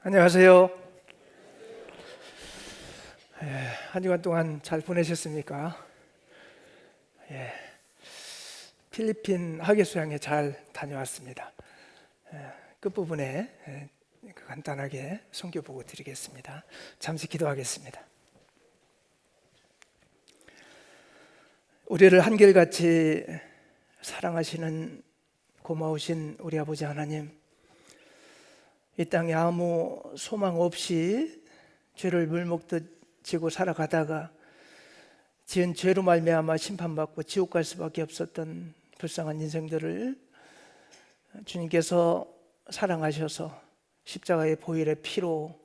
안녕하세요. 한 주간 동안 잘 보내셨습니까? 필리핀 하계수양에 잘 다녀왔습니다. 끝부분에 간단하게 선교 보고 드리겠습니다. 잠시 기도하겠습니다. 우리를 한결같이 사랑하시는 고마우신 우리 아버지 하나님, 이 땅에 아무 소망 없이 죄를 물먹듯 지고 살아가다가 지은 죄로 말미암아 심판받고 지옥 갈 수밖에 없었던 불쌍한 인생들을 주님께서 사랑하셔서 십자가의 보혈의 피로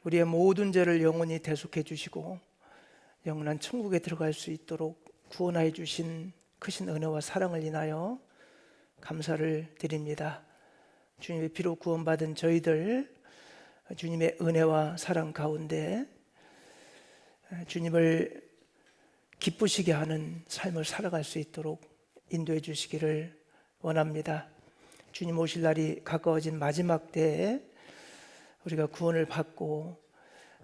우리의 모든 죄를 영원히 대속해 주시고 영원한 천국에 들어갈 수 있도록 구원하여 주신 크신 은혜와 사랑을 인하여 감사를 드립니다. 주님의 피로 구원받은 저희들, 주님의 은혜와 사랑 가운데 주님을 기쁘시게 하는 삶을 살아갈 수 있도록 인도해 주시기를 원합니다. 주님 오실 날이 가까워진 마지막 때에 우리가 구원을 받고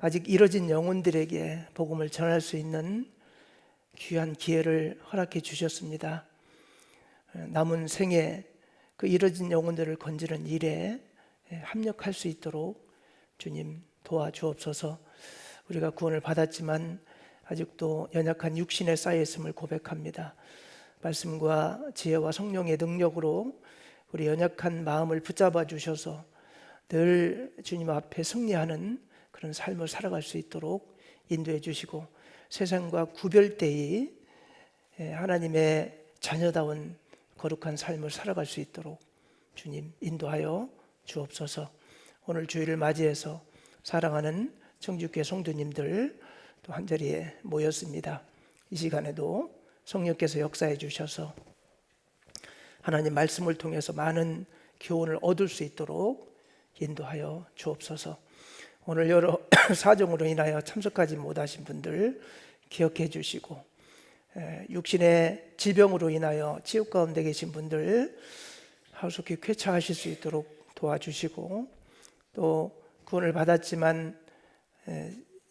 아직 이뤄진 영혼들에게 복음을 전할 수 있는 귀한 기회를 허락해 주셨습니다. 남은 생에 그 이뤄진 영혼들을 건지는 일에 합력할 수 있도록 주님 도와주옵소서. 우리가 구원을 받았지만 아직도 연약한 육신에 쌓여 있음을 고백합니다. 말씀과 지혜와 성령의 능력으로 우리 연약한 마음을 붙잡아 주셔서 늘 주님 앞에 승리하는 그런 삶을 살아갈 수 있도록 인도해 주시고, 세상과 구별되이 하나님의 자녀다운 거룩한 삶을 살아갈 수 있도록 주님 인도하여 주옵소서. 오늘 주일을 맞이해서 사랑하는 청주교회 성도님들 또 한자리에 모였습니다. 이 시간에도 성령께서 역사해 주셔서 하나님 말씀을 통해서 많은 교훈을 얻을 수 있도록 인도하여 주옵소서. 오늘 여러 사정으로 인하여 참석하지 못하신 분들 기억해 주시고, 육신의 질병으로 인하여 지옥 가운데 계신 분들 하루속히 쾌차하실 수 있도록 도와주시고, 또 구원을 받았지만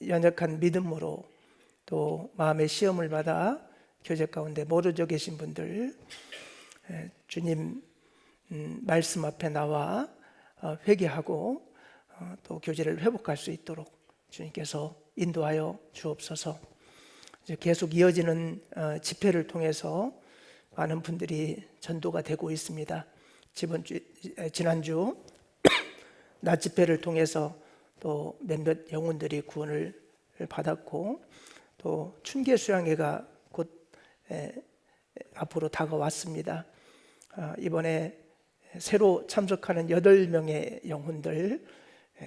연약한 믿음으로 또 마음의 시험을 받아 교제 가운데 멀어져 계신 분들 주님 말씀 앞에 나와 회개하고 또 교제를 회복할 수 있도록 주님께서 인도하여 주옵소서. 이제 계속 이어지는 집회를 통해서 많은 분들이 전도가 되고 있습니다. 지난주 낮 집회를 통해서 또 몇몇 영혼들이 구원을 받았고, 또 춘계 수양회가 곧 앞으로 다가왔습니다. 이번에 새로 참석하는 8명의 영혼들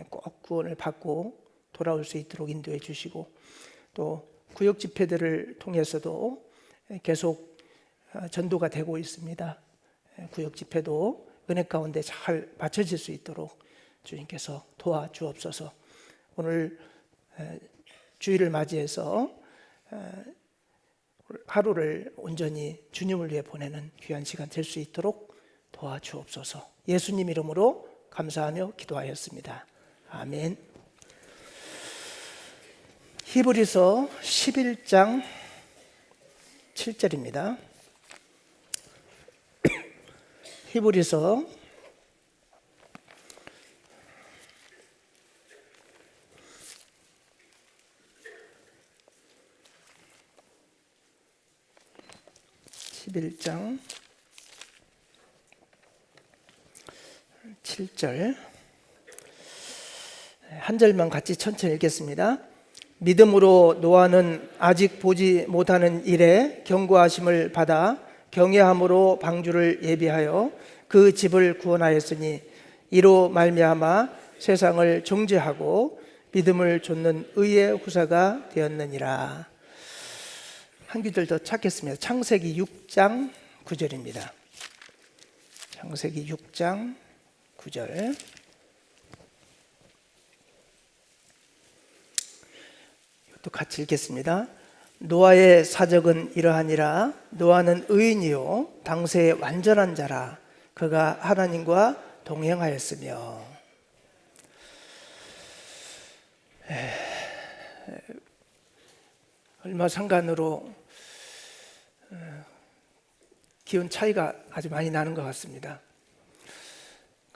꼭 구원을 받고 돌아올 수 있도록 인도해 주시고, 또 구역 집회들을 통해서도 계속 전도가 되고 있습니다. 구역 집회도 은혜 가운데 잘 받쳐질 수 있도록 주님께서 도와주옵소서. 오늘 주일을 맞이해서 하루를 온전히 주님을 위해 보내는 귀한 시간 될 수 있도록 도와주옵소서. 예수님 이름으로 감사하며 기도하였습니다. 아멘. 히브리서 11장 7절입니다. 히브리서 11장 7절 한 절만 같이 천천히 읽겠습니다. 믿음으로 노아는 아직 보지 못하는 일에 경고하심을 받아 경외함으로 방주를 예비하여 그 집을 구원하였으니 이로 말미암아 세상을 정죄하고 믿음을 좇는 의의 후사가 되었느니라. 한 구절 더 찾겠습니다. 창세기 6장 9절입니다. 창세기 6장 9절. 이것도 같이 읽겠습니다. 노아의 사적은 이러하니라. 노아는 의인이요 당세의 완전한 자라. 그가 하나님과 동행하였으며. 얼마 상간으로 기온 차이가 아주 많이 나는 것 같습니다.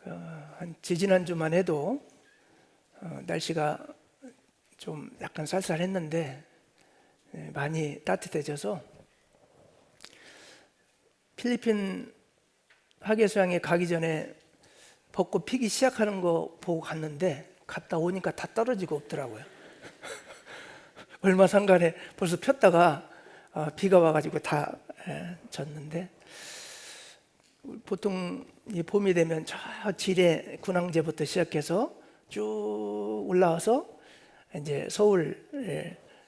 한 지지난주만 해도 날씨가 좀 약간 쌀쌀했는데 많이 따뜻해져서 필리핀 하계수양에 가기 전에 벚꽃 피기 시작하는 거 보고 갔는데 갔다 오니까 다 떨어지고 없더라고요. 얼마 상간에 벌써 폈다가 비가 와가지고 다 졌는데, 보통 이 봄이 되면 저 지뢰 군항제부터 시작해서 쭉 올라와서 이제 서울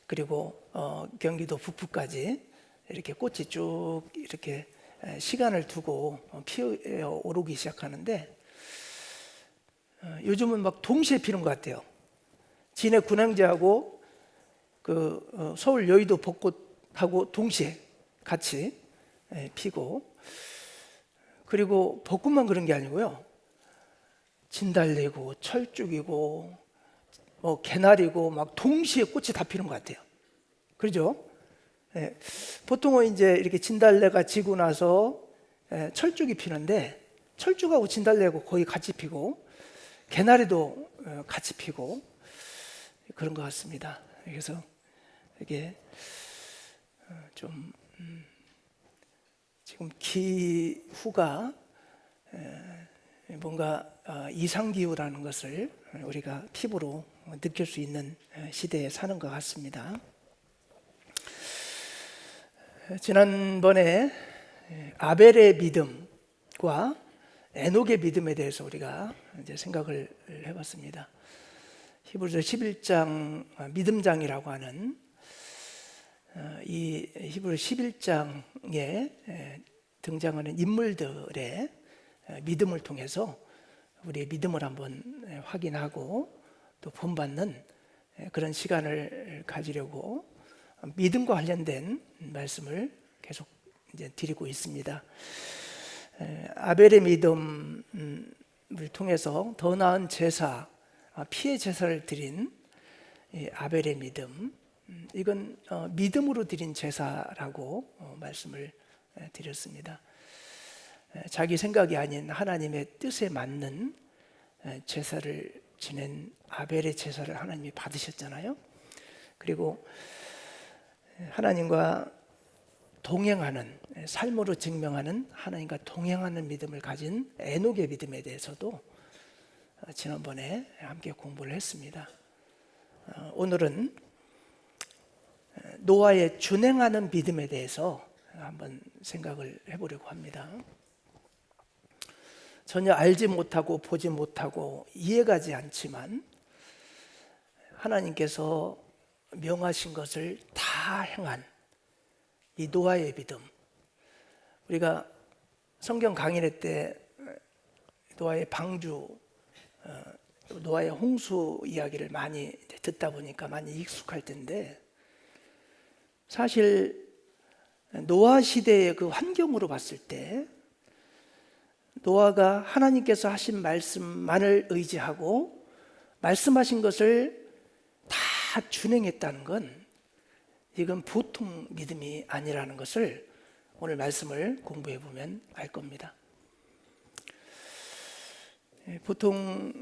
그리고 경기도 북부까지 이렇게 꽃이 쭉 이렇게 시간을 두고 피어 오르기 시작하는데, 요즘은 막 동시에 피는 것 같아요. 진해 군항제하고 그 서울 여의도 벚꽃하고 동시에 같이 피고, 그리고 벚꽃만 그런 게 아니고요, 진달래고 철쭉이고 뭐 개나리고 막 동시에 꽃이 다 피는 것 같아요. 그렇죠? 보통은 이제 이렇게 진달래가 지고 나서 철쭉이 피는데, 철쭉하고 진달래하고 거의 같이 피고 개나리도 같이 피고 그런 것 같습니다. 그래서 이게 좀 지금 기후가 뭔가 이상기후라는 것을 우리가 피부로 느낄 수 있는 시대에 사는 것 같습니다. 지난번에 아벨의 믿음과 에녹의 믿음에 대해서 우리가 이제 생각을 해봤습니다. 히브리서 11장 믿음장이라고 하는 이 히브리 11장에 등장하는 인물들의 믿음을 통해서 우리의 믿음을 한번 확인하고 또 본받는 그런 시간을 가지려고 믿음과 관련된 말씀을 계속 이제 드리고 있습니다. 아벨의 믿음을 통해서 더 나은 제사, 피의 제사를 드린 아벨의 믿음, 이건 믿음으로 드린 제사라고 말씀을 드렸습니다. 자기 생각이 아닌 하나님의 뜻에 맞는 제사를 지낸 아벨의 제사를 하나님이 받으셨잖아요. 그리고 하나님과 동행하는, 삶으로 증명하는 하나님과 동행하는 믿음을 가진 에녹의 믿음에 대해서도 지난번에 함께 공부를 했습니다. 오늘은 노아의 준행하는 믿음에 대해서 한번 생각을 해보려고 합니다. 전혀 알지 못하고 보지 못하고 이해가지 않지만 하나님께서 명하신 것을 다 행한 이 노아의 믿음, 우리가 성경 강의 때 노아의 방주, 노아의 홍수 이야기를 많이 듣다 보니까 많이 익숙할 텐데, 사실 노아 시대의 그 환경으로 봤을 때 노아가 하나님께서 하신 말씀만을 의지하고 말씀하신 것을 다 준행했다는 건, 이건 보통 믿음이 아니라는 것을 오늘 말씀을 공부해 보면 알 겁니다. 보통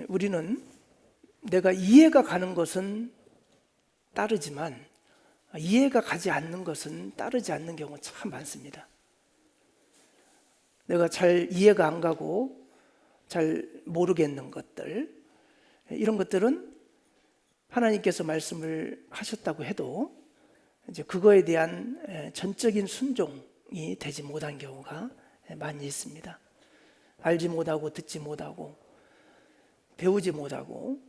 우리는 내가 이해가 가는 것은 따르지만 이해가 가지 않는 것은 따르지 않는 경우가 참 많습니다. 내가 잘 이해가 안 가고 잘 모르겠는 것들, 이런 것들은 하나님께서 말씀을 하셨다고 해도 이제 그거에 대한 전적인 순종이 되지 못한 경우가 많이 있습니다. 알지 못하고 듣지 못하고 배우지 못하고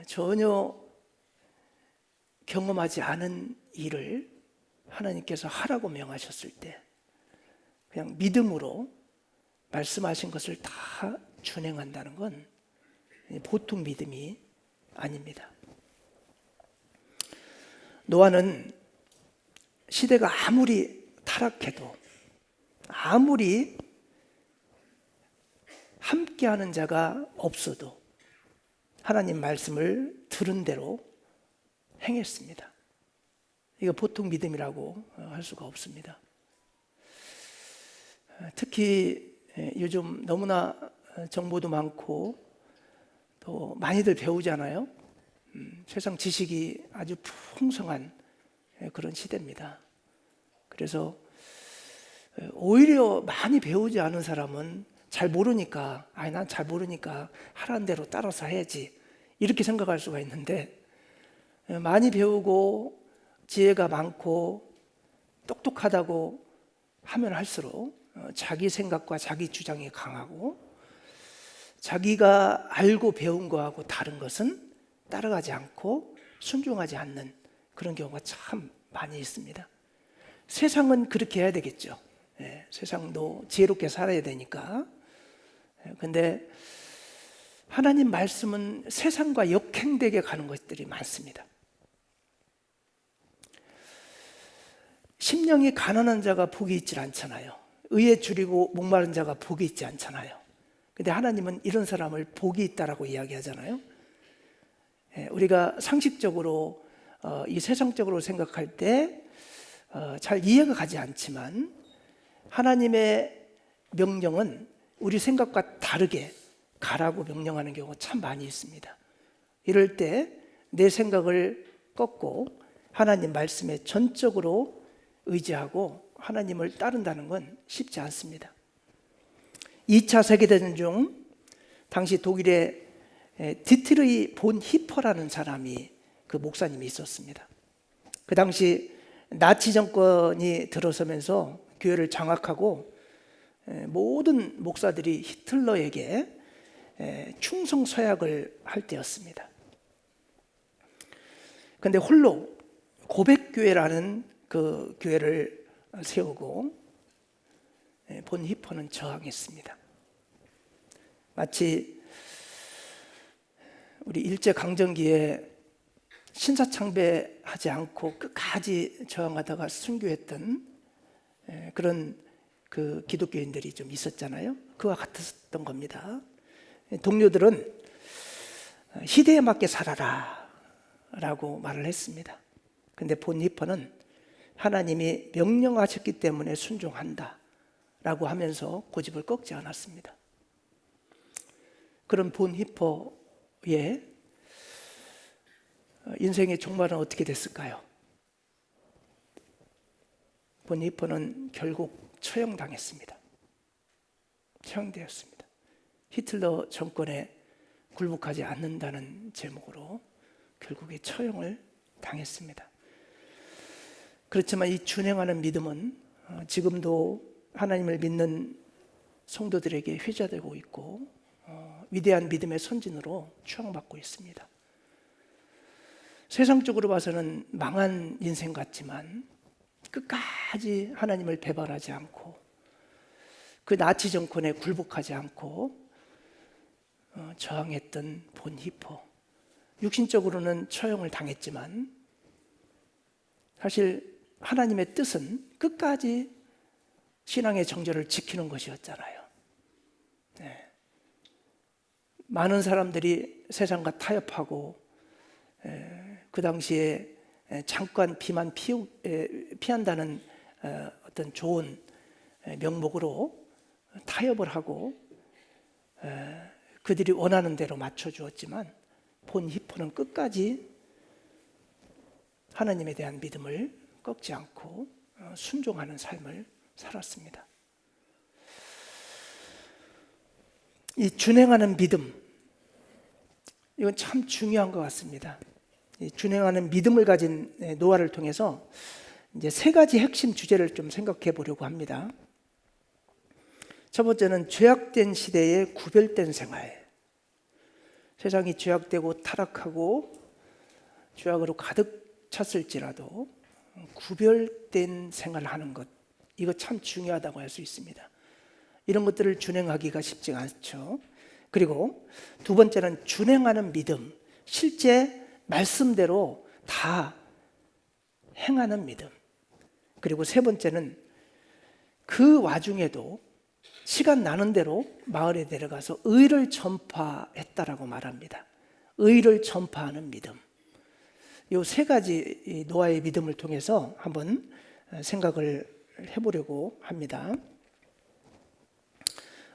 전혀 경험하지 않은 일을 하나님께서 하라고 명하셨을 때 그냥 믿음으로 말씀하신 것을 다 준행한다는 건 보통 믿음이 아닙니다. 노아는 시대가 아무리 타락해도, 아무리 함께하는 자가 없어도 하나님 말씀을 들은 대로 행했습니다. 이거 보통 믿음이라고 할 수가 없습니다. 특히 요즘 너무나 정보도 많고 또 많이들 배우잖아요. 세상 지식이 아주 풍성한 그런 시대입니다. 그래서 오히려 많이 배우지 않은 사람은 잘 모르니까, 난 잘 모르니까 하라는 대로 따라서 해야지, 이렇게 생각할 수가 있는데, 많이 배우고 지혜가 많고 똑똑하다고 하면 할수록 자기 생각과 자기 주장이 강하고, 자기가 알고 배운 거하고 다른 것은 따라가지 않고 순종하지 않는 그런 경우가 참 많이 있습니다. 세상은 그렇게 해야 되겠죠. 세상도 지혜롭게 살아야 되니까. 근데 하나님 말씀은 세상과 역행되게 가는 것들이 많습니다. 심령이 가난한 자가 복이 있지 않잖아요. 의에 줄이고 목마른 자가 복이 있지 않잖아요. 근데 하나님은 이런 사람을 복이 있다라고 이야기하잖아요. 우리가 상식적으로 이 세상적으로 생각할 때 잘 이해가 가지 않지만, 하나님의 명령은 우리 생각과 다르게 가라고 명령하는 경우가 참 많이 있습니다. 이럴 때 내 생각을 꺾고 하나님 말씀에 전적으로 의지하고 하나님을 따른다는 건 쉽지 않습니다. 2차 세계대전 중 당시 독일의 디트리히 본 히퍼라는 사람이, 그 목사님이 있었습니다. 그 당시 나치 정권이 들어서면서 교회를 장악하고 모든 목사들이 히틀러에게 충성서약을 할 때였습니다. 그런데 홀로 고백교회라는 그 교회를 세우고 본 히퍼는 저항했습니다. 마치 우리 일제강점기에 신사참배하지 않고 끝까지 저항하다가 순교했던 그런 그 기독교인들이 좀 있었잖아요. 그와 같았던 겁니다. 동료들은 시대에 맞게 살아라 라고 말을 했습니다. 근데 본 히퍼는 하나님이 명령하셨기 때문에 순종한다 라고 하면서 고집을 꺾지 않았습니다. 그런 본 히퍼의 인생의 종말은 어떻게 됐을까요? 본 히퍼는 결국 처형당했습니다. 처형되었습니다. 히틀러 정권에 굴복하지 않는다는 제목으로 결국에 처형을 당했습니다. 그렇지만 이 준행하는 믿음은 지금도 하나님을 믿는 성도들에게 회자되고 있고 위대한 믿음의 선진으로 추앙받고 있습니다. 세상적으로 봐서는 망한 인생 같지만 끝까지 하나님을 배반하지 않고 그 나치 정권에 굴복하지 않고 저항했던 본 히퍼, 육신적으로는 처형을 당했지만 사실 하나님의 뜻은 끝까지 신앙의 정절을 지키는 것이었잖아요. 많은 사람들이 세상과 타협하고 그 당시에 잠깐 비만 피한다는 어떤 좋은 명목으로 타협을 하고 그들이 원하는 대로 맞춰주었지만 본 히퍼는 끝까지 하나님에 대한 믿음을 꺾지 않고 순종하는 삶을 살았습니다. 이 준행하는 믿음, 이건 참 중요한 것 같습니다. 이 준행하는 믿음을 가진 노아를 통해서 이제 세 가지 핵심 주제를 좀 생각해 보려고 합니다. 첫 번째는 죄악된 시대에 구별된 생활. 세상이 죄악되고 타락하고 죄악으로 가득 찼을지라도 구별된 생활을 하는 것, 이거 참 중요하다고 할 수 있습니다. 이런 것들을 준행하기가 쉽지가 않죠. 그리고 두 번째는 준행하는 믿음, 실제 말씀대로 다 행하는 믿음. 그리고 세 번째는 그 와중에도 시간 나는 대로 마을에 내려가서 의를 전파했다라고 말합니다. 의를 전파하는 믿음. 이 세 가지 이 노아의 믿음을 통해서 한번 생각을 해보려고 합니다.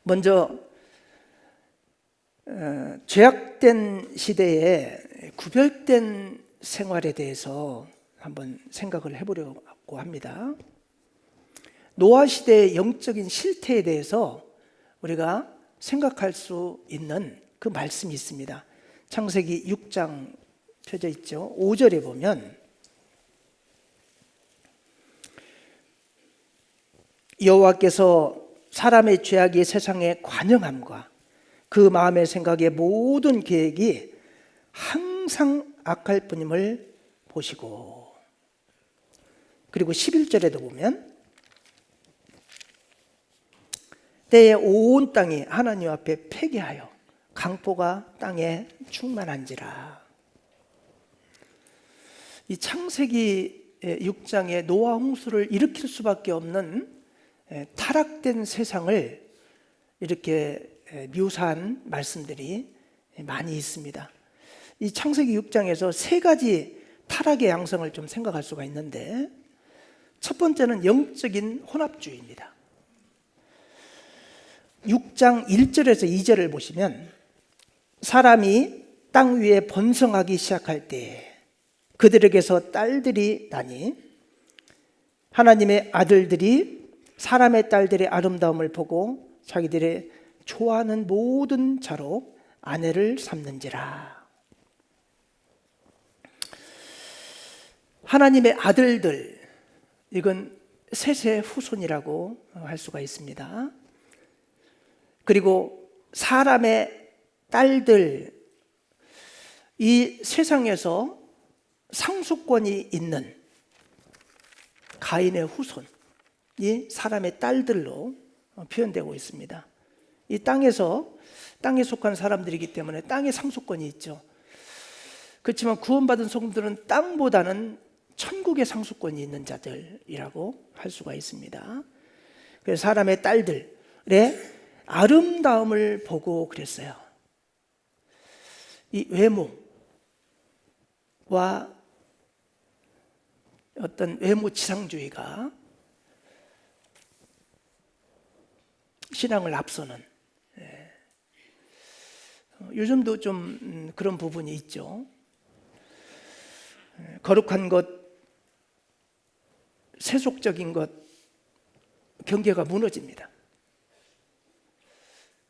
먼저 죄악된 시대에 구별된 생활에 대해서 한번 생각을 해보려고 합니다. 노아 시대의 영적인 실태에 대해서 우리가 생각할 수 있는 그 말씀이 있습니다. 창세기 6장 펴져 있죠. 5절에 보면 여호와께서 사람의 죄악이 세상에 관영함과 그 마음의 생각의 모든 계획이 항상 악할 뿐임을 보시고, 그리고 11절에도 보면 때에 온 땅이 하나님 앞에 패개하여 강포가 땅에 충만한지라. 이 창세기 6장의 노아 홍수를 일으킬 수밖에 없는 타락된 세상을 이렇게 묘사한 말씀들이 많이 있습니다. 이 창세기 6장에서 세 가지 타락의 양상을 좀 생각할 수가 있는데, 첫 번째는 영적인 혼합주의입니다. 6장 1절에서 2절을 보시면 사람이 땅 위에 번성하기 시작할 때 그들에게서 딸들이 나니 하나님의 아들들이 사람의 딸들의 아름다움을 보고 자기들의 좋아하는 모든 자로 아내를 삼는지라. 하나님의 아들들, 이건 셋의 후손이라고 할 수가 있습니다. 그리고 사람의 딸들, 이 세상에서 상속권이 있는 가인의 후손이 사람의 딸들로 표현되고 있습니다. 이 땅에 속한 사람들이기 때문에 땅에 상속권이 있죠. 그렇지만 구원받은 성도들은 땅보다는 천국의 상속권이 있는 자들이라고 할 수가 있습니다. 그래서 사람의 딸들의 아름다움을 보고 그랬어요. 이 외모와 어떤 외모 지상주의가 신앙을 앞서는, 요즘도 좀 그런 부분이 있죠. 거룩한 것, 세속적인 것, 경계가 무너집니다.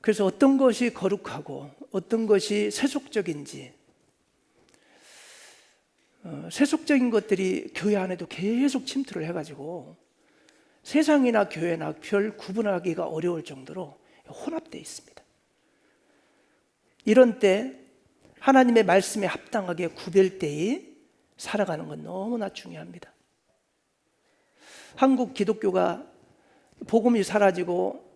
그래서 어떤 것이 거룩하고 어떤 것이 세속적인지, 세속적인 것들이 교회 안에도 계속 침투를 해가지고 세상이나 교회나 별 구분하기가 어려울 정도로 혼합되어 있습니다. 이런 때 하나님의 말씀에 합당하게 구별되이 살아가는 건 너무나 중요합니다. 한국 기독교가 복음이 사라지고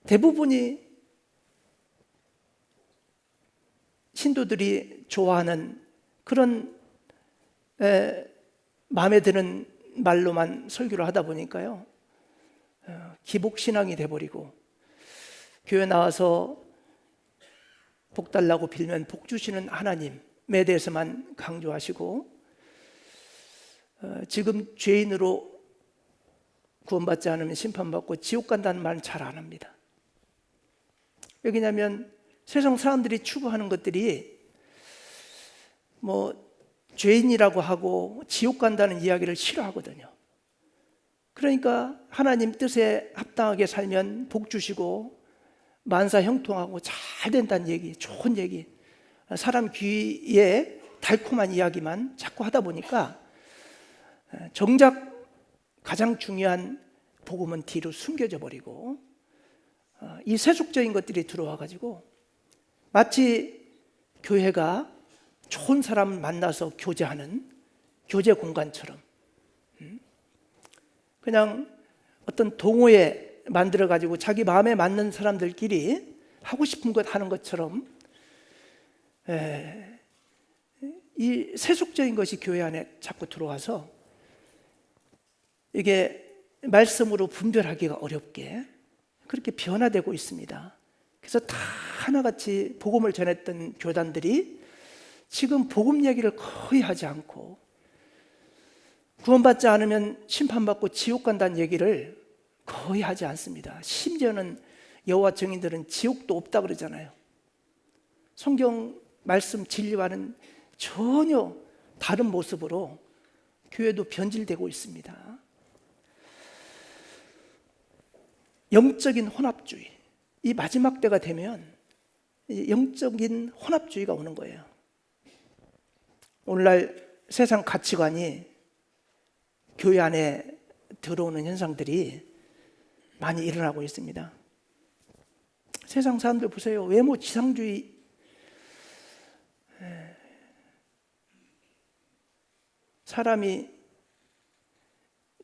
대부분이 신도들이 좋아하는 그런 마음에 드는 말로만 설교를 하다 보니까요, 기복신앙이 돼버리고 교회 나와서 복 달라고 빌면 복 주시는 하나님에 대해서만 강조하시고, 지금 죄인으로 구원받지 않으면 심판받고 지옥 간다는 말은 잘 안 합니다. 왜냐하면 세상 사람들이 추구하는 것들이 죄인이라고 하고 지옥 간다는 이야기를 싫어하거든요. 그러니까 하나님 뜻에 합당하게 살면 복 주시고 만사 형통하고 잘 된다는 얘기, 좋은 얘기, 사람 귀에 달콤한 이야기만 자꾸 하다 보니까 정작 가장 중요한 복음은 뒤로 숨겨져 버리고 이 세속적인 것들이 들어와 가지고 마치 교회가 좋은 사람 만나서 교제하는 교제 공간처럼, 그냥 어떤 동호회 만들어 가지고 자기 마음에 맞는 사람들끼리 하고 싶은 것 하는 것처럼 이 세속적인 것이 교회 안에 자꾸 들어와서 이게 말씀으로 분별하기가 어렵게 그렇게 변화되고 있습니다. 그래서 다 하나같이 복음을 전했던 교단들이 지금 복음 얘기를 거의 하지 않고, 구원받지 않으면 심판받고 지옥 간다는 얘기를 거의 하지 않습니다. 심지어는 여호와 증인들은 지옥도 없다 그러잖아요. 성경 말씀 진리와는 전혀 다른 모습으로 교회도 변질되고 있습니다. 영적인 혼합주의, 이 마지막 때가 되면 영적인 혼합주의가 오는 거예요. 오늘날 세상 가치관이 교회 안에 들어오는 현상들이 많이 일어나고 있습니다. 세상 사람들 보세요. 외모 지상주의, 사람이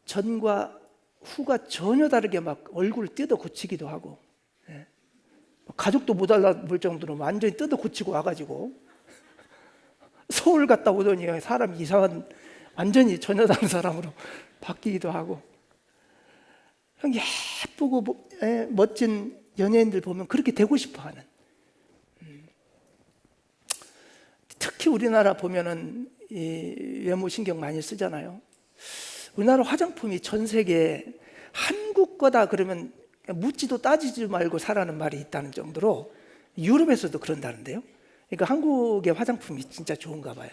전과 후가 전혀 다르게 막 얼굴을 뜯어 고치기도 하고, 가족도 못 알아볼 정도로 완전히 뜯어 고치고 와가지고 서울 갔다 오더니 사람이 이상한, 완전히 전혀 다른 사람으로 바뀌기도 하고, 예쁘고 멋진 연예인들 보면 그렇게 되고 싶어하는, 특히 우리나라 보면은 이 외모 신경 많이 쓰잖아요. 우리나라 화장품이 전 세계에 한국 거다 그러면 묻지도 따지지 말고 사라는 말이 있다는 정도로 유럽에서도 그런다는데요. 그러니까 한국의 화장품이 진짜 좋은가 봐요.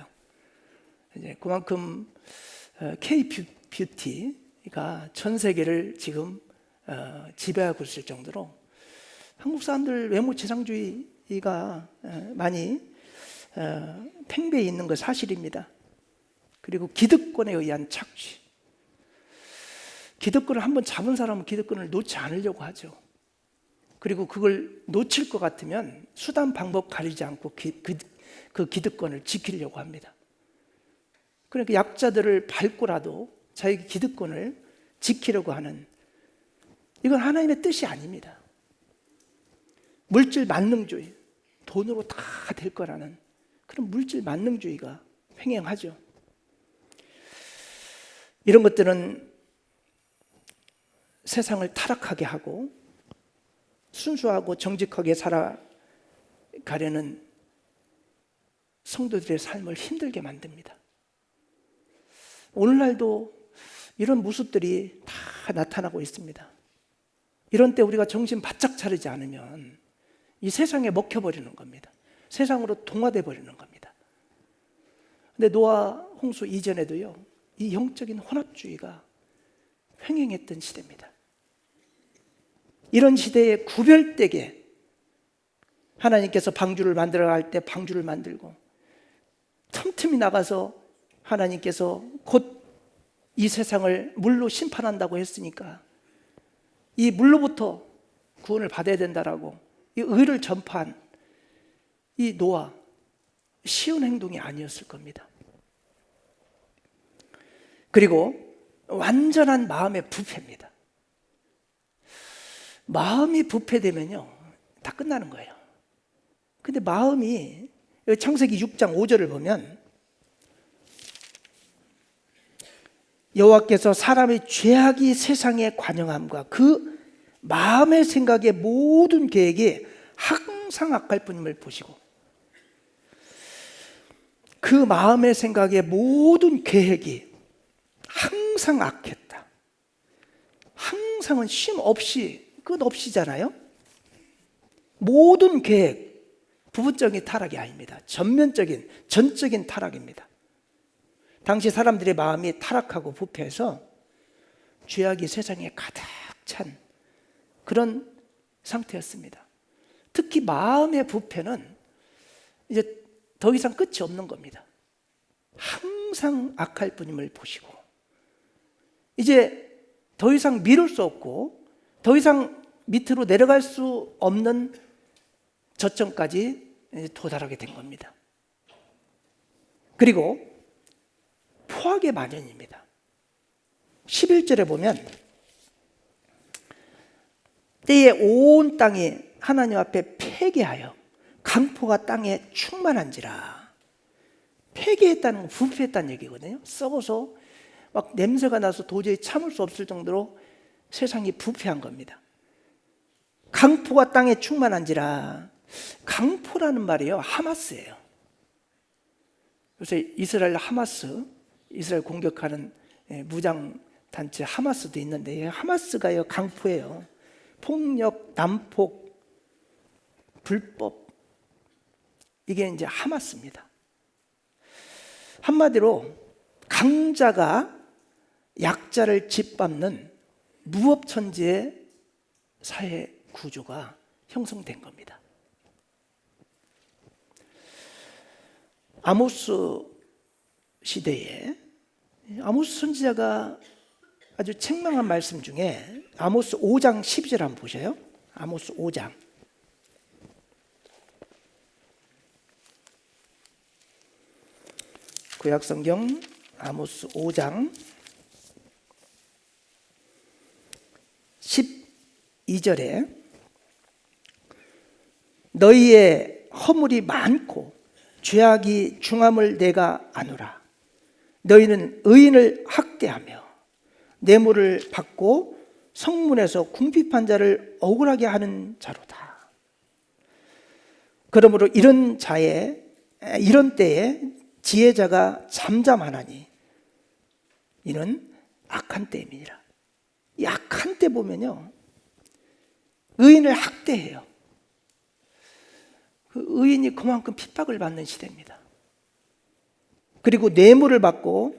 이제 그만큼 K-뷰티가 전 세계를 지금 지배하고 있을 정도로 한국 사람들 외모 지상주의가 많이 팽배해 있는 것 사실입니다. 그리고 기득권에 의한 착취, 기득권을 한번 잡은 사람은 기득권을 놓지 않으려고 하죠. 그리고 그걸 놓칠 것 같으면 수단 방법 가리지 않고 그 기득권을 지키려고 합니다. 그러니까 약자들을 밟고라도 자기 기득권을 지키려고 하는, 이건 하나님의 뜻이 아닙니다. 물질 만능주의, 돈으로 다 될 거라는 그런 물질 만능주의가 횡행하죠. 이런 것들은 세상을 타락하게 하고 순수하고 정직하게 살아가려는 성도들의 삶을 힘들게 만듭니다. 오늘날도 이런 모습들이 다 나타나고 있습니다. 이런 때 우리가 정신 바짝 차리지 않으면 이 세상에 먹혀버리는 겁니다. 세상으로 동화돼 버리는 겁니다. 근데 노아 홍수 이전에도요, 이 영적인 혼합주의가 횡행했던 시대입니다. 이런 시대에 구별되게 하나님께서 방주를 만들어 갈 때 방주를 만들고, 틈틈이 나가서 하나님께서 곧 이 세상을 물로 심판한다고 했으니까 이 물로부터 구원을 받아야 된다라고 이 의를 전파한 이 노아, 쉬운 행동이 아니었을 겁니다. 그리고 완전한 마음의 부패입니다. 마음이 부패되면요, 다 끝나는 거예요. 근데 마음이, 창세기 6장 5절을 보면 여호와께서 사람의 죄악이 세상에 관영함과 그 마음의 생각의 모든 계획이 항상 악할 뿐임을 보시고, 그 마음의 생각의 모든 계획이 항상 악했다. 항상은 쉼 없이, 끝없이잖아요. 모든 계획, 부분적인 타락이 아닙니다. 전적인 타락입니다. 당시 사람들의 마음이 타락하고 부패해서 죄악이 세상에 가득 찬 그런 상태였습니다. 특히 마음의 부패는 이제 더 이상 끝이 없는 겁니다. 항상 악할 뿐임을 보시고, 이제 더 이상 미룰 수 없고 더 이상 밑으로 내려갈 수 없는 저점까지 도달하게 된 겁니다. 그리고 포악의 만연입니다. 11절에 보면 때에 온 땅이 하나님 앞에 패괴하여 강포가 땅에 충만한지라. 폐기했다는 건 부패했다는 얘기거든요. 썩어서 막 냄새가 나서 도저히 참을 수 없을 정도로 세상이 부패한 겁니다. 강포가 땅에 충만한지라. 강포라는 말이요, 하마스예요. 요새 이스라엘 하마스, 이스라엘 공격하는 무장 단체 하마스도 있는데, 하마스가요 강포예요. 폭력, 난폭, 불법, 이게 이제 하마스입니다. 한마디로 강자가 약자를 짓밟는 무법천지의 사회 구조가 형성된 겁니다. 아모스 시대에 아모스 선지자가 아주 책망한 말씀 중에 아모스 5장 12절 한번 보세요. 아모스 5장. 구약성경 아모스 5장 12절에 너희의 허물이 많고 죄악이 중함을 내가 아노라. 너희는 의인을 학대하며 뇌물을 받고 성문에서 궁핍한 자를 억울하게 하는 자로다. 그러므로 이런 때에 지혜자가 잠잠하나니 이는 악한 때임이니라. 이 악한 때 보면요, 의인을 학대해요. 그 의인이 그만큼 핍박을 받는 시대입니다. 그리고 뇌물을 받고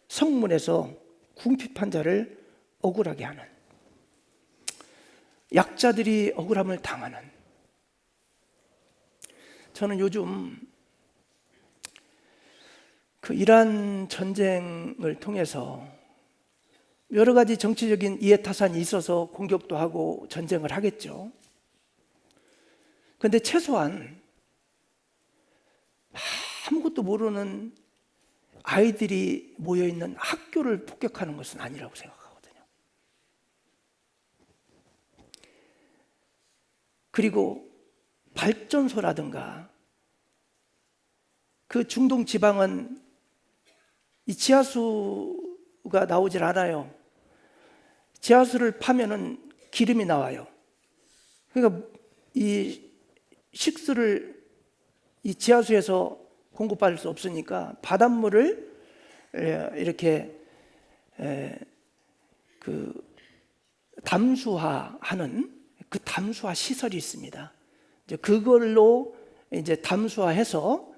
성문에서 궁핍한 자를 억울하게 하는, 약자들이 억울함을 당하는. 저는 요즘 그 이란 전쟁을 통해서 여러 가지 정치적인 이해타산이 있어서 공격도 하고 전쟁을 하겠죠. 그런데 최소한 아무것도 모르는 아이들이 모여있는 학교를 폭격하는 것은 아니라고 생각하거든요. 그리고 발전소라든가, 그 중동 지방은 이 지하수가 나오질 않아요. 지하수를 파면은 기름이 나와요. 그러니까 이 식수를 이 지하수에서 공급받을 수 없으니까 바닷물을 이렇게 그 담수화하는 그 담수화 시설이 있습니다. 이제 그걸로 이제 담수화해서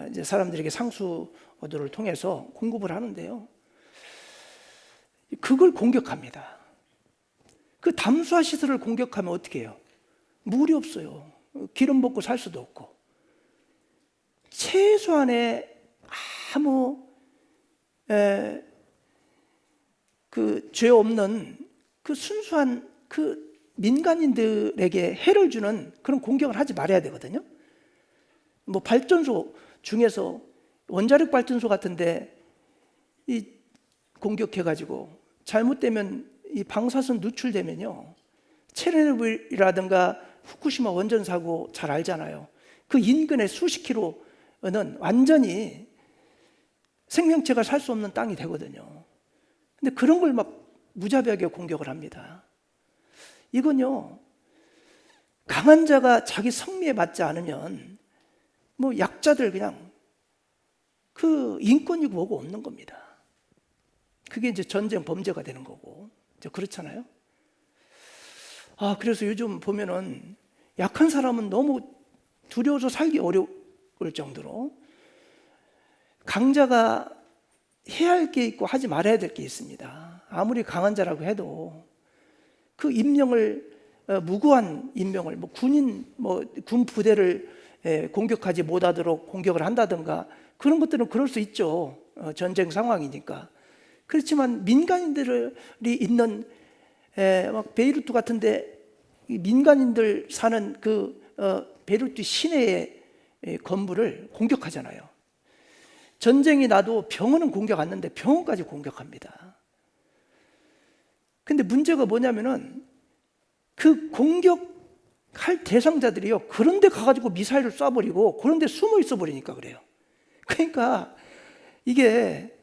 이제 사람들에게 상수도를 통해서 공급을 하는데요. 그걸 공격합니다. 그 담수화 시설을 공격하면 어떻게 해요? 물이 없어요. 기름 먹고 살 수도 없고. 최소한의 아무 그 죄 없는 그 순수한 그 민간인들에게 해를 주는 그런 공격을 하지 말아야 되거든요. 뭐 발전소 중에서 원자력 발전소 같은데 이 공격해가지고 잘못되면 이 방사선 누출되면요, 체르노빌이라든가 후쿠시마 원전 사고 잘 알잖아요. 그 인근의 수십 킬로는 완전히 생명체가 살 수 없는 땅이 되거든요. 근데 그런 걸 막 무자비하게 공격을 합니다. 이건요, 강한 자가 자기 성미에 맞지 않으면 뭐 약자들 그냥 그 인권이고 뭐고 없는 겁니다. 그게 이제 전쟁 범죄가 되는 거고, 이제 그렇잖아요. 그래서 요즘 보면은 약한 사람은 너무 두려워서 살기 어려울 정도로 강자가 해야 할 게 있고 하지 말아야 될 게 있습니다. 아무리 강한 자라고 해도 그 임명을 무고한 임명을 군 부대를 공격하지 못하도록 공격을 한다든가 그런 것들은 그럴 수 있죠. 전쟁 상황이니까. 그렇지만 민간인들이 있는 막 베이루트 같은데 민간인들 사는 그 베이루트 시내의 건물을 공격하잖아요. 전쟁이 나도 병원은 공격 안 하는데 병원까지 공격합니다. 근데 문제가 뭐냐면은 그 공격할 대상자들이요, 그런데 가가지고 미사일을 쏴버리고 그런데 숨어 있어 버리니까 그래요. 그러니까 이게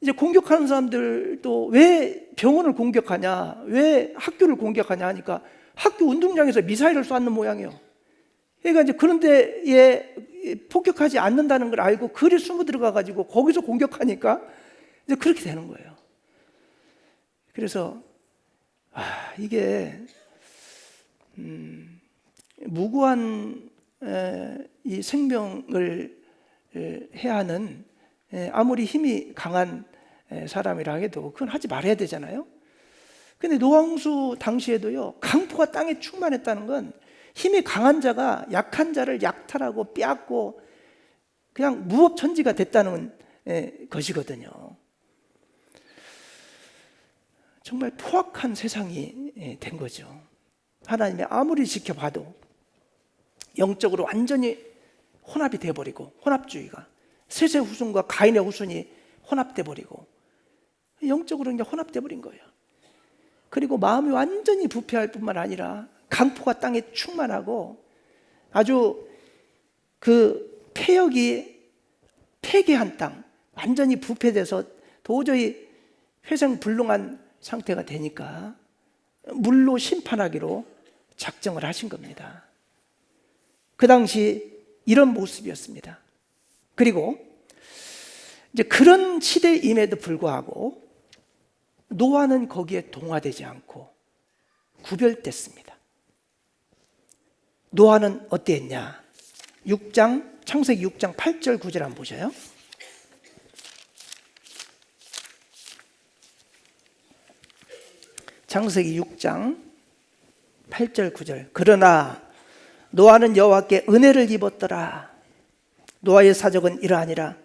이제 공격하는 사람들도 왜 병원을 공격하냐, 왜 학교를 공격하냐 하니까 학교 운동장에서 미사일을 쏘는 모양이에요. 그러니까 이제 그런 데에 폭격하지 않는다는 걸 알고 그리 숨어 들어가 가지고 거기서 공격하니까 이제 그렇게 되는 거예요. 그래서 이게 무고한 이 생명을 해야 하는, 아무리 힘이 강한 사람이라 해도 그건 하지 말아야 되잖아요. 근데 노홍수 당시에도요, 강포가 땅에 충만했다는 건 힘이 강한 자가 약한 자를 약탈하고 빼앗고 그냥 무법천지가 됐다는 것이거든요. 정말 포악한 세상이 된 거죠. 하나님이 아무리 지켜봐도 영적으로 완전히 혼합이 돼버리고, 혼합주의가 셋의 후손과 가인의 후손이 혼합돼버리고 영적으로 그냥 혼합돼버린 거예요. 그리고 마음이 완전히 부패할 뿐만 아니라 강포가 땅에 충만하고 아주 그 폐역이 폐괴한 땅, 완전히 부패돼서 도저히 회생불능한 상태가 되니까 물로 심판하기로 작정을 하신 겁니다. 그 당시 이런 모습이었습니다. 그리고 이제 그런 시대임에도 불구하고 노아는 거기에 동화되지 않고 구별됐습니다. 노아는 어땠냐? 창세기 6장 8절 9절 한번 보셔요. 창세기 6장 8절 9절. 그러나 노아는 여호와께 은혜를 입었더라. 노아의 사적은 이러하니라.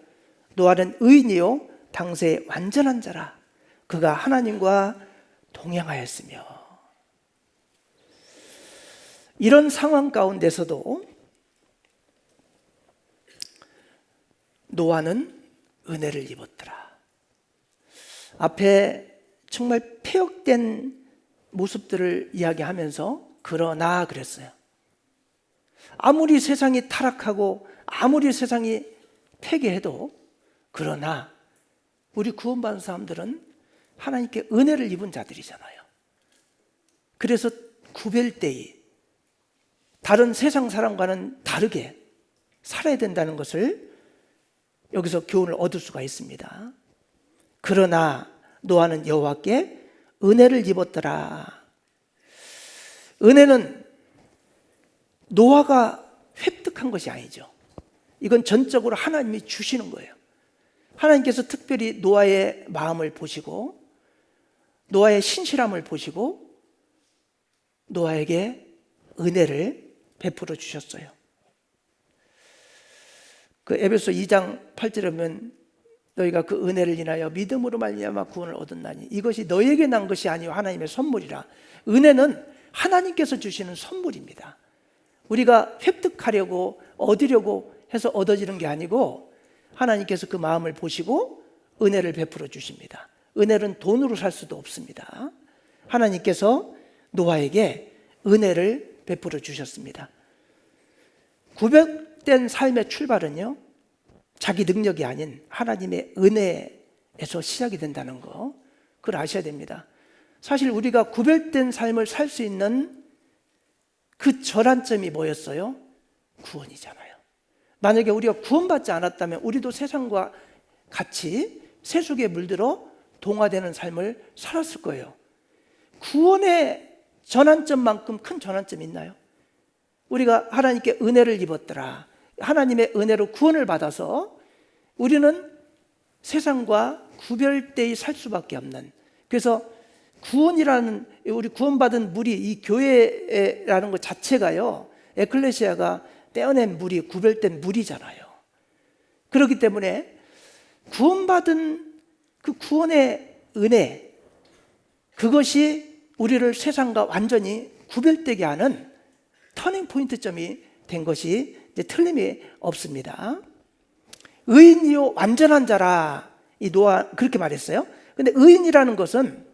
노아는 의인이요 당세의 완전한 자라. 그가 하나님과 동행하였으며. 이런 상황 가운데서도 노아는 은혜를 입었더라. 앞에 정말 폐역된 모습들을 이야기하면서 그러나 그랬어요. 아무리 세상이 타락하고 아무리 세상이 폐괴해도 그러나 우리 구원받은 사람들은 하나님께 은혜를 입은 자들이잖아요. 그래서 구별되이 다른 세상 사람과는 다르게 살아야 된다는 것을 여기서 교훈을 얻을 수가 있습니다. 그러나 노아는 여호와께 은혜를 입었더라. 은혜는 노아가 획득한 것이 아니죠. 이건 전적으로 하나님이 주시는 거예요. 하나님께서 특별히 노아의 마음을 보시고 노아의 신실함을 보시고 노아에게 은혜를 베풀어 주셨어요. 그 에베소 2장 8절에 보면 너희가 그 은혜를 인하여 믿음으로 말미암아 구원을 얻었나니 이것이 너희에게 난 것이 아니요 하나님의 선물이라. 은혜는 하나님께서 주시는 선물입니다. 우리가 획득하려고 얻으려고 해서 얻어지는 게 아니고 하나님께서 그 마음을 보시고 은혜를 베풀어 주십니다. 은혜는 돈으로 살 수도 없습니다. 하나님께서 노아에게 은혜를 베풀어 주셨습니다. 구별된 삶의 출발은요, 자기 능력이 아닌 하나님의 은혜에서 시작이 된다는 거, 그걸 아셔야 됩니다. 사실 우리가 구별된 삶을 살 수 있는 그 전환점이 뭐였어요? 구원이잖아요. 만약에 우리가 구원받지 않았다면 우리도 세상과 같이 세속에 물들어 동화되는 삶을 살았을 거예요. 구원의 전환점만큼 큰 전환점이 있나요? 우리가 하나님께 은혜를 입었더라. 하나님의 은혜로 구원을 받아서 우리는 세상과 구별되이 살 수밖에 없는, 그래서 구원이라는, 우리 구원받은 물이 이 교회라는 것 자체가요, 에클레시아가 떼어낸 물이 구별된 물이잖아요. 그렇기 때문에 구원받은 그 구원의 은혜, 그것이 우리를 세상과 완전히 구별되게 하는 터닝 포인트점이 된 것이 이제 틀림이 없습니다. 의인이요 완전한 자라, 이 노아 그렇게 말했어요. 근데 의인이라는 것은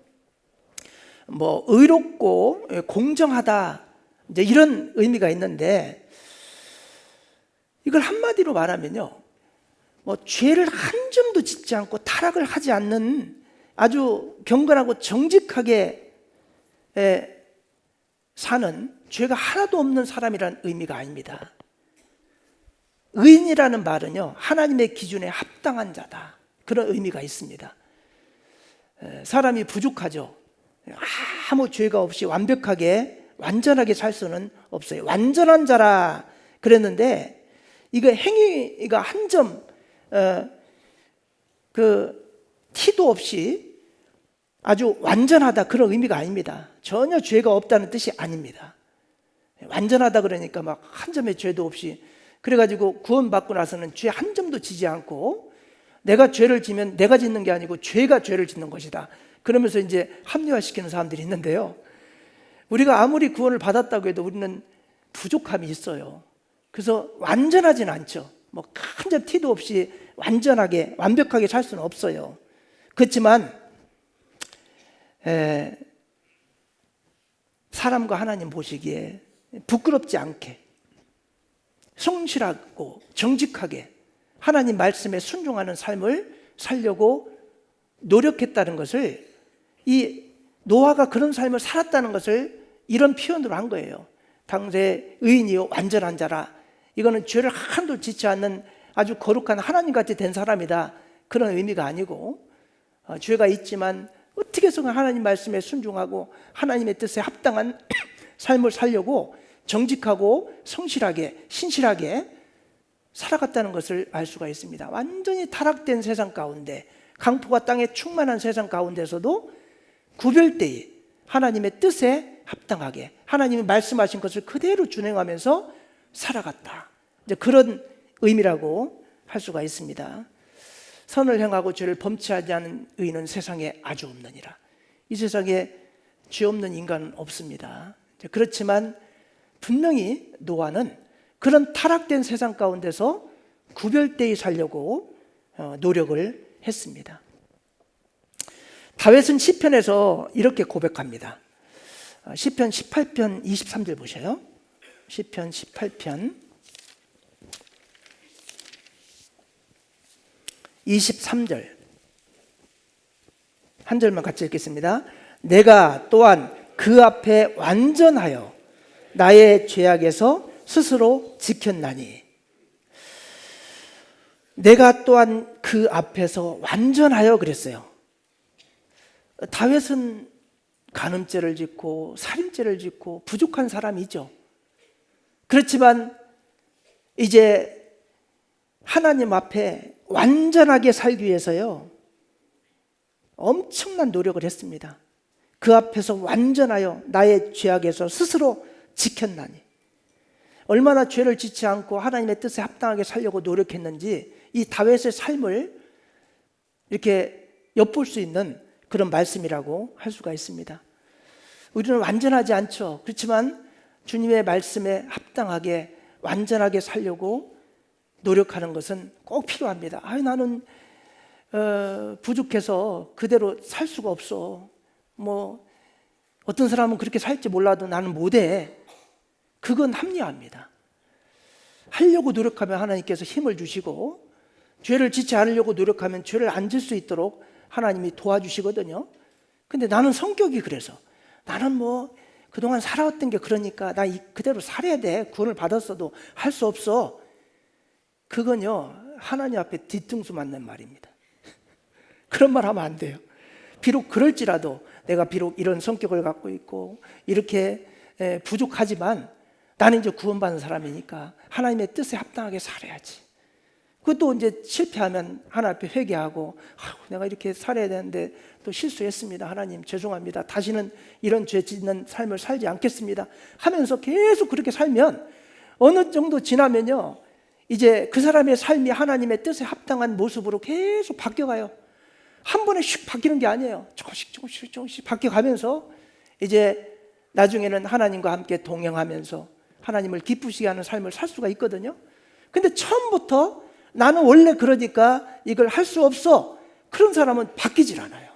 뭐 의롭고 공정하다, 이제 이런 의미가 있는데, 이걸 한마디로 말하면요, 뭐 죄를 한 점도 짓지 않고 타락을 하지 않는 아주 경건하고 정직하게 사는 죄가 하나도 없는 사람이라는 의미가 아닙니다. 의인이라는 말은요, 하나님의 기준에 합당한 자다, 그런 의미가 있습니다. 사람이 부족하죠. 아무 죄가 없이 완벽하게 완전하게 살 수는 없어요. 완전한 자라 그랬는데, 이거 행위가 한 점 티도 없이 아주 완전하다, 그런 의미가 아닙니다. 전혀 죄가 없다는 뜻이 아닙니다. 완전하다 그러니까 막 한 점의 죄도 없이, 그래가지고 구원받고 나서는 죄 한 점도 지지 않고, 내가 죄를 지면 내가 짓는 게 아니고 죄가 죄를 짓는 것이다, 그러면서 이제 합리화시키는 사람들이 있는데요, 우리가 아무리 구원을 받았다고 해도 우리는 부족함이 있어요. 그래서 완전하진 않죠. 뭐 한 점 티도 없이 완전하게 완벽하게 살 수는 없어요. 그렇지만 사람과 하나님 보시기에 부끄럽지 않게 성실하고 정직하게 하나님 말씀에 순종하는 삶을 살려고 노력했다는 것을, 이 노아가 그런 삶을 살았다는 것을 이런 표현으로 한 거예요. 당대 의인이요 완전한 자라, 이거는 죄를 하나도 짓지 않는 아주 거룩한 하나님같이 된 사람이다, 그런 의미가 아니고, 죄가 있지만 어떻게 해서든 하나님 말씀에 순종하고 하나님의 뜻에 합당한 삶을 살려고 정직하고 성실하게 신실하게 살아갔다는 것을 알 수가 있습니다. 완전히 타락된 세상 가운데, 강포가 땅에 충만한 세상 가운데서도 구별되이 하나님의 뜻에 합당하게 하나님이 말씀하신 것을 그대로 준행하면서 살아갔다, 이제 그런 의미라고 할 수가 있습니다. 선을 행하고 죄를 범치하지 않은 의인은 세상에 아주 없느니라. 이 세상에 죄 없는 인간은 없습니다. 그렇지만 분명히 노아는 그런 타락된 세상 가운데서 구별되이 살려고 노력을 했습니다. 다윗은 시편에서 이렇게 고백합니다. 시편 18편 23절 보셔요. 시편 18편 23절 한 절만 같이 읽겠습니다. 내가 또한 그 앞에 완전하여 나의 죄악에서 스스로 지켰나니. 내가 또한 그 앞에서 완전하여 그랬어요. 다윗은 간음죄를 짓고 살인죄를 짓고 부족한 사람이죠. 그렇지만 이제 하나님 앞에 완전하게 살기 위해서요, 엄청난 노력을 했습니다. 그 앞에서 완전하여 나의 죄악에서 스스로 지켰나니. 얼마나 죄를 짓지 않고 하나님의 뜻에 합당하게 살려고 노력했는지 이 다윗의 삶을 이렇게 엿볼 수 있는 그런 말씀이라고 할 수가 있습니다. 우리는 완전하지 않죠. 그렇지만 주님의 말씀에 합당하게 완전하게 살려고 노력하는 것은 꼭 필요합니다. 나는 부족해서 그대로 살 수가 없어. 뭐 어떤 사람은 그렇게 살지 몰라도 나는 못해. 그건 합리화입니다. 하려고 노력하면 하나님께서 힘을 주시고, 죄를 짓지 않으려고 노력하면 죄를 안 질 수 있도록 하나님이 도와주시거든요. 근데 나는 성격이 그래서, 나는 뭐 그동안 살아왔던 게 그러니까 나 그대로 살아야 돼. 구원을 받았어도 할 수 없어. 그건요, 하나님 앞에 뒤통수 맞는 말입니다. 그런 말 하면 안 돼요. 비록 그럴지라도 내가 비록 이런 성격을 갖고 있고 이렇게 부족하지만 나는 이제 구원받은 사람이니까 하나님의 뜻에 합당하게 살아야지. 그것도 이제 실패하면 하나님 앞에 회개하고, 내가 이렇게 살아야 되는데 또 실수했습니다. 하나님 죄송합니다. 다시는 이런 죄 짓는 삶을 살지 않겠습니다 하면서 계속 그렇게 살면 어느 정도 지나면요, 이제 그 사람의 삶이 하나님의 뜻에 합당한 모습으로 계속 바뀌어가요. 한 번에 슉 바뀌는 게 아니에요. 조금씩 바뀌어가면서 이제 나중에는 하나님과 함께 동행하면서 하나님을 기쁘시게 하는 삶을 살 수가 있거든요. 근데 처음부터 나는 원래 그러니까 이걸 할 수 없어, 그런 사람은 바뀌질 않아요.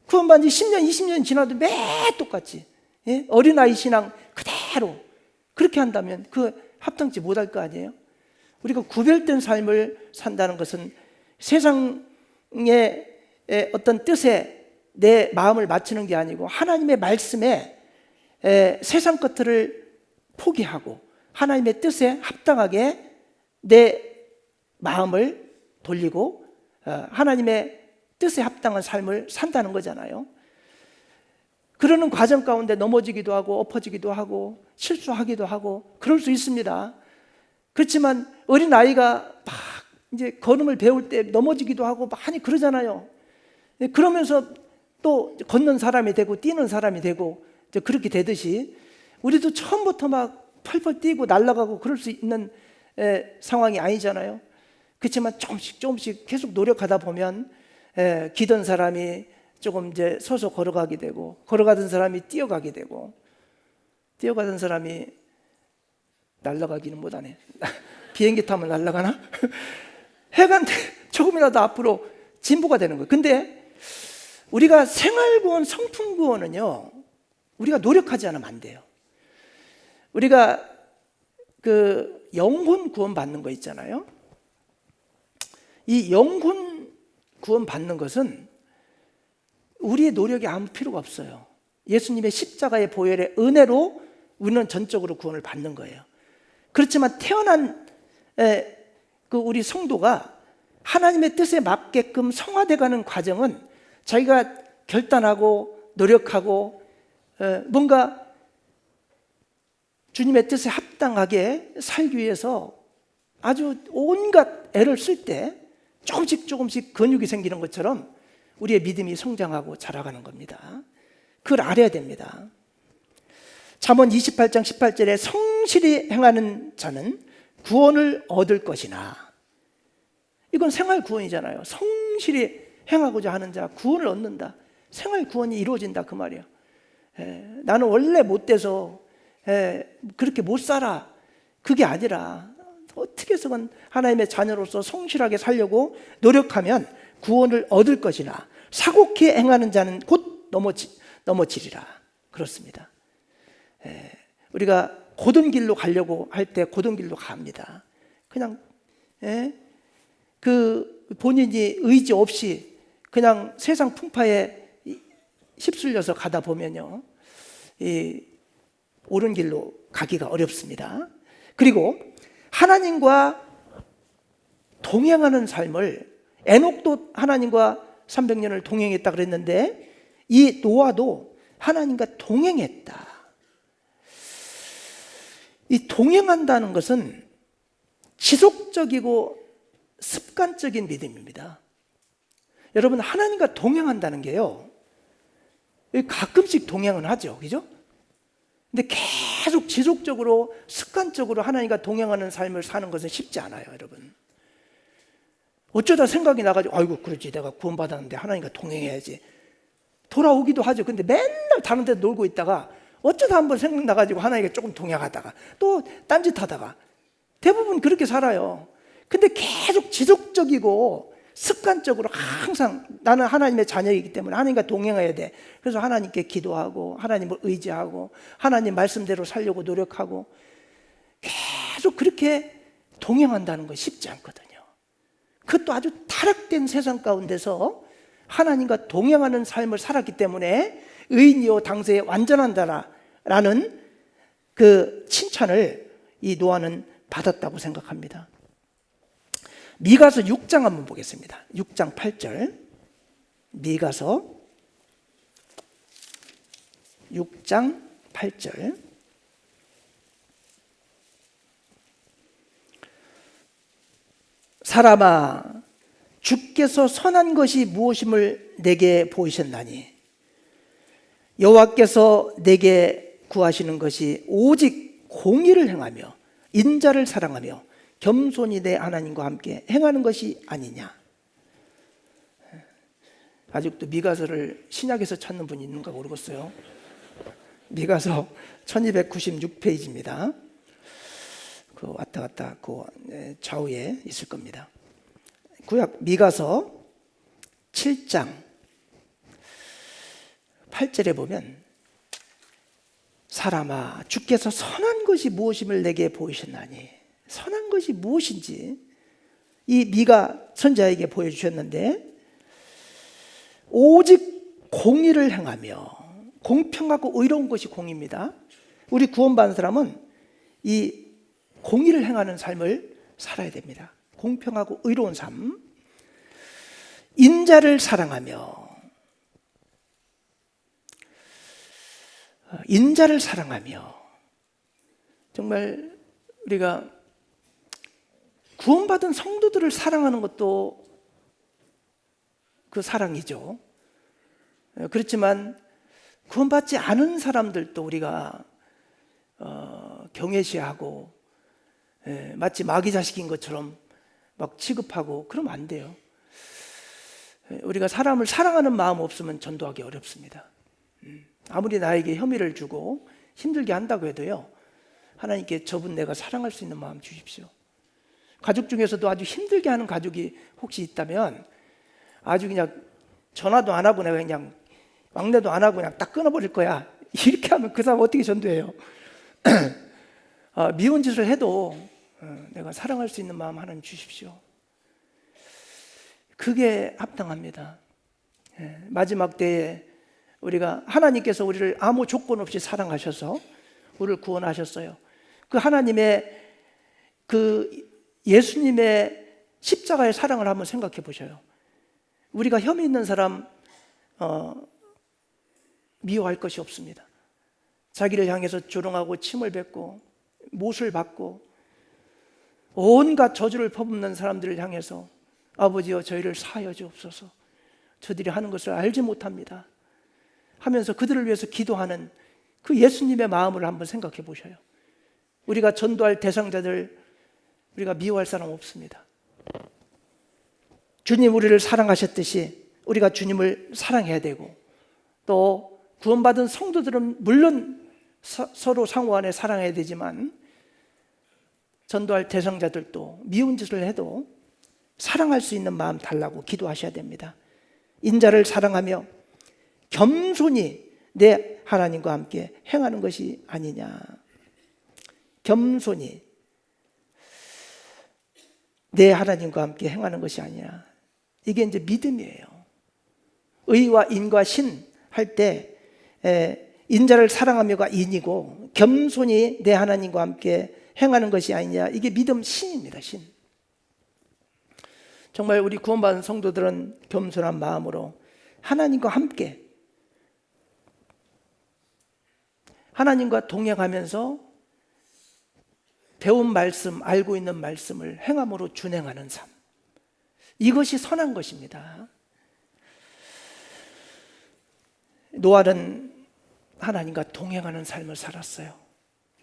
구원받은 지 10년, 20년 지나도 매 똑같이 어린아이 신앙 그대로 그렇게 한다면 그 합당치 못할 거 아니에요. 우리가 구별된 삶을 산다는 것은 세상의 어떤 뜻에 내 마음을 맞추는 게 아니고 하나님의 말씀에 세상 것들을 포기하고 하나님의 뜻에 합당하게 내 마음을 돌리고 하나님의 뜻에 합당한 삶을 산다는 거잖아요. 그러는 과정 가운데 넘어지기도 하고 엎어지기도 하고 실수하기도 하고 그럴 수 있습니다. 그렇지만 어린아이가 막 이제 걸음을 배울 때 넘어지기도 하고 많이 그러잖아요. 그러면서 또 걷는 사람이 되고 뛰는 사람이 되고 그렇게 되듯이 우리도 처음부터 막 펄펄 뛰고 날아가고 그럴 수 있는 상황이 아니잖아요. 그렇지만 조금씩 계속 노력하다 보면 기던 사람이 조금 이제 서서 걸어가게 되고 걸어가던 사람이 뛰어가게 되고 뛰어가던 사람이 날아가기는 못하네. 비행기 타면 날아가나? 해간 조금이라도 앞으로 진보가 되는 거예요. 근데 우리가 생활구원, 성품구원은요, 우리가 노력하지 않으면 안 돼요. 우리가 그 영혼 구원 받는 거 있잖아요. 이 영혼 구원 받는 것은 우리의 노력이 아무 필요가 없어요. 예수님의 십자가의 보혈의 은혜로 우리는 전적으로 구원을 받는 거예요. 그렇지만 태어난 그 우리 성도가 하나님의 뜻에 맞게끔 성화돼가는 과정은 자기가 결단하고 노력하고 뭔가 주님의 뜻에 합당하게 살기 위해서 아주 온갖 애를 쓸 때 조금씩 근육이 생기는 것처럼 우리의 믿음이 성장하고 자라가는 겁니다. 그걸 알아야 됩니다. 잠언 28장 18절에 성실히 행하는 자는 구원을 얻을 것이나, 이건 생활 구원이잖아요. 성실히 행하고자 하는 자 구원을 얻는다. 생활 구원이 이루어진다 그 말이에요. 나는 원래 못돼서 그렇게 못 살아. 그게 아니라 어떻게 해서건 하나님의 자녀로서 성실하게 살려고 노력하면 구원을 얻을 것이나 사곡히 행하는 자는 곧 넘어지리라. 그렇습니다. 우리가 고든 길로 가려고 할 때 고든 길로 갑니다. 그냥 그 본인이 의지 없이 그냥 세상 풍파에 휩쓸려서 가다 보면요, 이 옳은 길로 가기가 어렵습니다. 그리고 하나님과 동행하는 삶을, 에녹도 하나님과 300년을 동행했다 그랬는데 이 노아도 하나님과 동행했다. 이 동행한다는 것은 지속적이고 습관적인 믿음입니다. 여러분, 하나님과 동행한다는 게요, 가끔씩 동행은 하죠, 그죠? 근데 계속 지속적으로 습관적으로 하나님과 동행하는 삶을 사는 것은 쉽지 않아요, 여러분. 어쩌다 생각이 나가지고 아이고 그렇지, 내가 구원받았는데 하나님과 동행해야지, 돌아오기도 하죠. 근데 맨날 다른 데 놀고 있다가 어쩌다 한번 생각나가지고 하나님과 조금 동행하다가 또 딴짓하다가 대부분 그렇게 살아요. 근데 계속 지속적이고 습관적으로 항상 나는 하나님의 자녀이기 때문에 하나님과 동행해야 돼. 그래서 하나님께 기도하고 하나님을 의지하고 하나님 말씀대로 살려고 노력하고 계속 그렇게 동행한다는 건 쉽지 않거든요. 그것도 아주 타락된 세상 가운데서 하나님과 동행하는 삶을 살았기 때문에 의인이요 당세에 완전한다라는 그 칭찬을 이 노아는 받았다고 생각합니다. 미가서 6장 한번 보겠습니다. 6장 8절. 미가서 6장 8절. 사람아, 주께서 선한 것이 무엇임을 내게 보이셨나니 여호와께서 내게 구하시는 것이 오직 공의를 행하며 인자를 사랑하며 겸손히 내 하나님과 함께 행하는 것이 아니냐. 아직도 미가서를 신약에서 찾는 분이 있는가 모르겠어요. 미가서 1296페이지입니다. 그 왔다 갔다 그 좌우에 있을 겁니다. 구약 미가서 7장 8절에 보면 사람아, 주께서 선한 것이 무엇임을 내게 보이셨나니, 선한 것이 무엇인지 이 미가 선지자에게 보여주셨는데 오직 공의를 행하며, 공평하고 의로운 것이 공입니다. 우리 구원받은 사람은 이 공의를 행하는 삶을 살아야 됩니다. 공평하고 의로운 삶. 인자를 사랑하며 정말 우리가 구원받은 성도들을 사랑하는 것도 그 사랑이죠. 그렇지만 구원받지 않은 사람들도 우리가 경외시하고 마치 마귀 자식인 것처럼 막 취급하고 그러면 안 돼요. 우리가 사람을 사랑하는 마음 없으면 전도하기 어렵습니다. 아무리 나에게 혐의를 주고 힘들게 한다고 해도요, 하나님께 저분 내가 사랑할 수 있는 마음 주십시오. 가족 중에서도 아주 힘들게 하는 가족이 혹시 있다면 아주 그냥 전화도 안 하고 내가 그냥 왕래도 안 하고 그냥 딱 끊어버릴 거야, 이렇게 하면 그 사람 어떻게 전도해요? 미운 짓을 해도 내가 사랑할 수 있는 마음 하나님 주십시오. 그게 합당합니다. 마지막 때에 우리가 하나님께서 우리를 아무 조건 없이 사랑하셔서 우리를 구원하셨어요. 그 하나님의 그 예수님의 십자가의 사랑을 한번 생각해 보셔요. 우리가 혐의 있는 사람 미워할 것이 없습니다. 자기를 향해서 조롱하고 침을 뱉고 못을 받고 온갖 저주를 퍼붓는 사람들을 향해서 아버지여 저희를 사하여 주옵소서, 저들이 하는 것을 알지 못합니다 하면서 그들을 위해서 기도하는 그 예수님의 마음을 한번 생각해 보셔요. 우리가 전도할 대상자들 우리가 미워할 사람 없습니다. 주님 우리를 사랑하셨듯이 우리가 주님을 사랑해야 되고, 또 구원받은 성도들은 물론 서로 상호 간에 사랑해야 되지만 전도할 대상자들도 미운 짓을 해도 사랑할 수 있는 마음 달라고 기도하셔야 됩니다. 인자를 사랑하며 겸손히 내 하나님과 함께 행하는 것이 아니냐. 겸손히 내 하나님과 함께 행하는 것이 아니냐. 이게 이제 믿음이에요. 의와 인과 신 할 때 인자를 사랑하며가 인이고 겸손히 내 하나님과 함께 행하는 것이 아니냐. 이게 믿음 신입니다. 신. 정말 우리 구원받은 성도들은 겸손한 마음으로 하나님과 함께, 하나님과 동행하면서 배운 말씀, 알고 있는 말씀을 행함으로 준행하는 삶, 이것이 선한 것입니다. 노아는 하나님과 동행하는 삶을 살았어요.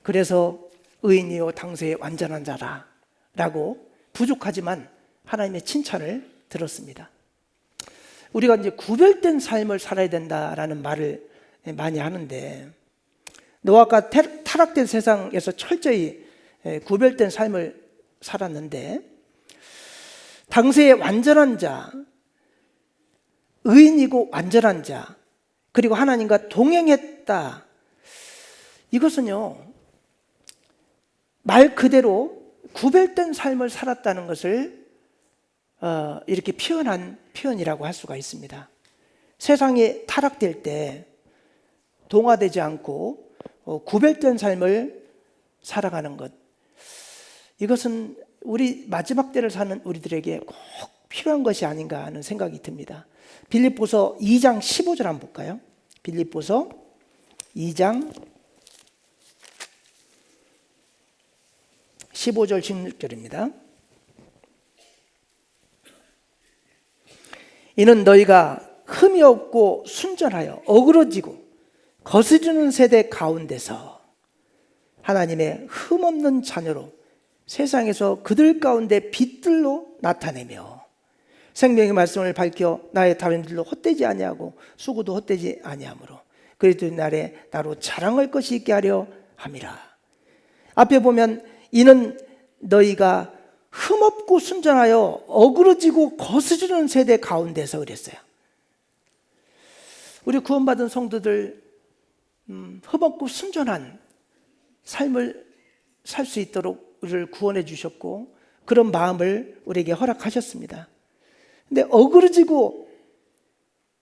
그래서 의인이요 당세의 완전한 자라 라고 부족하지만 하나님의 칭찬을 들었습니다. 우리가 이제 구별된 삶을 살아야 된다라는 말을 많이 하는데, 노아가 타락된 세상에서 철저히 구별된 삶을 살았는데, 당세의 완전한 자, 의인이고 완전한 자, 그리고 하나님과 동행했다. 이것은요, 말 그대로 구별된 삶을 살았다는 것을 이렇게 표현한 표현이라고 할 수가 있습니다. 세상이 타락될 때 동화되지 않고 구별된 삶을 살아가는 것, 이것은 우리 마지막 때를 사는 우리들에게 꼭 필요한 것이 아닌가 하는 생각이 듭니다. 빌립보서 2장 15절 한번 볼까요? 빌립보서 2장 15절 16절입니다. 이는 너희가 흠이 없고 순전하여 어그러지고 거스르는 세대 가운데서 하나님의 흠없는 자녀로 세상에서 그들 가운데 빛들로 나타내며 생명의 말씀을 밝혀 나의 다른들로 헛되지 아니하고 수고도 헛되지 아니하므로 그리스도의 날에 나로 자랑할 것이 있게 하려 함이라. 앞에 보면 이는 너희가 흠없고 순전하여 어그러지고 거스르는 세대 가운데서 그랬어요. 우리 구원받은 성도들 흠없고 순전한 삶을 살 수 있도록 우리를 구원해 주셨고 그런 마음을 우리에게 허락하셨습니다. 근데 어그러지고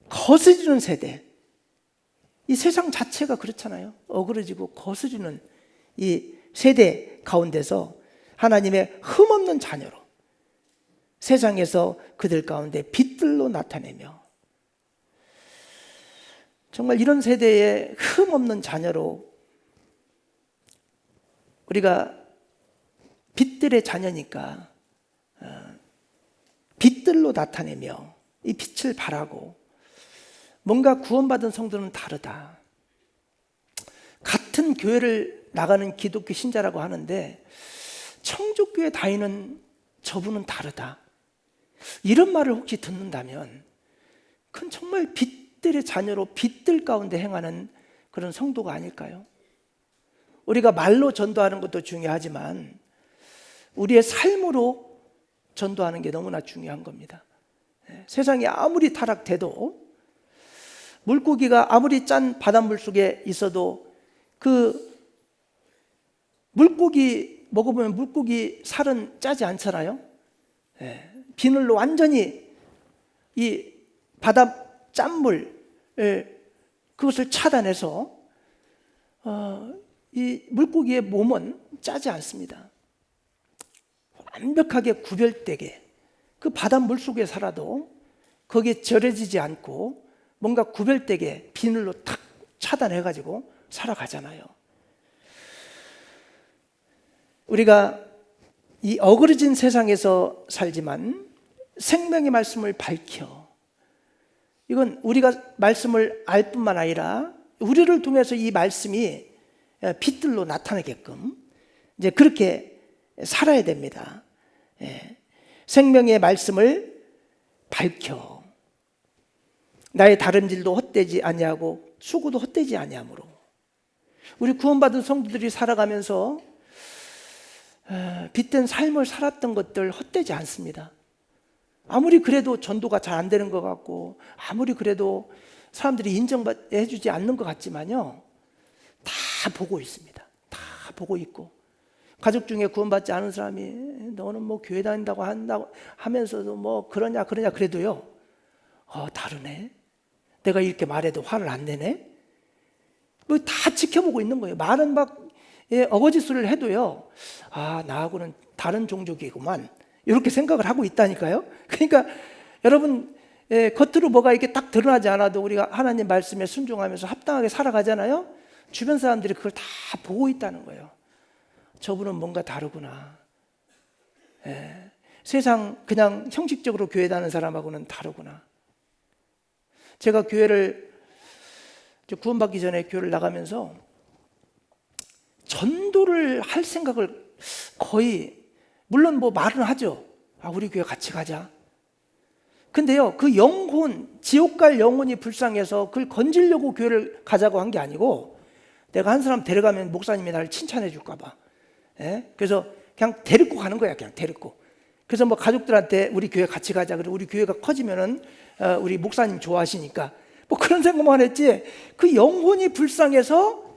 거스르는 세대, 이 세상 자체가 그렇잖아요. 어그러지고 거스르는 이 세대 가운데서 하나님의 흠없는 자녀로 세상에서 그들 가운데 빛들로 나타내며, 정말 이런 세대의 흠없는 자녀로 우리가 빛들의 자녀니까 빛들로 나타내며 이 빛을 발하고, 뭔가 구원받은 성도는 다르다. 같은 교회를 나가는 기독교 신자라고 하는데 청족교회 다니는 저분은 다르다. 이런 말을 혹시 듣는다면 그건 정말 빛들의 자녀로 빛들 가운데 행하는 그런 성도가 아닐까요? 우리가 말로 전도하는 것도 중요하지만 우리의 삶으로 전도하는 게 너무나 중요한 겁니다. 세상이 아무리 타락돼도, 물고기가 아무리 짠 바닷물 속에 있어도 그 물고기 먹어보면 물고기 살은 짜지 않잖아요. 비늘로 완전히 이 바다 짠물 그것을 차단해서 이 물고기의 몸은 짜지 않습니다. 완벽하게 구별되게 그 바닷물 속에 살아도 거기에 절여지지 않고 뭔가 구별되게 비늘로 탁 차단해가지고 살아가잖아요. 우리가 이 어그러진 세상에서 살지만 생명의 말씀을 밝혀, 이건 우리가 말씀을 알 뿐만 아니라 우리를 통해서 이 말씀이 빛들로 나타나게끔 이제 그렇게 살아야 됩니다. 생명의 말씀을 밝혀 나의 다름질도 헛되지 아니하고 수고도 헛되지 아니하므로, 우리 구원받은 성도들이 살아가면서 빛된 삶을 살았던 것들 헛되지 않습니다. 아무리 그래도 전도가 잘 안 되는 것 같고, 아무리 그래도 사람들이 인정해 주지 않는 것 같지만요, 다 보고 있습니다. 다 보고 있고, 가족 중에 구원받지 않은 사람이 너는 뭐 교회 다닌다고 한다고 하면서도 뭐 그러냐 그래도요, 다르네. 내가 이렇게 말해도 화를 안 내네. 뭐 다 지켜보고 있는 거예요. 말은 막 어거지수를 해도요, 나하고는 다른 종족이구만, 이렇게 생각을 하고 있다니까요. 그러니까 여러분, 겉으로 뭐가 이렇게 딱 드러나지 않아도 우리가 하나님 말씀에 순종하면서 합당하게 살아가잖아요. 주변 사람들이 그걸 다 보고 있다는 거예요. 저분은 뭔가 다르구나. 세상 그냥 형식적으로 교회 다니는 사람하고는 다르구나. 제가 구원받기 전에 교회를 나가면서 전도를 할 생각을 거의, 물론 뭐 말은 하죠. 우리 교회 같이 가자. 근데요, 그 영혼, 지옥 갈 영혼이 불쌍해서 그걸 건지려고 교회를 가자고 한 게 아니고, 내가 한 사람 데려가면 목사님이 나를 칭찬해 줄까 봐. 그래서 그냥 데리고 가는 거야. 그냥 데리고. 그래서 뭐 가족들한테 우리 교회 같이 가자. 그리고 우리 교회가 커지면은 우리 목사님 좋아하시니까 뭐 그런 생각만 했지, 그 영혼이 불쌍해서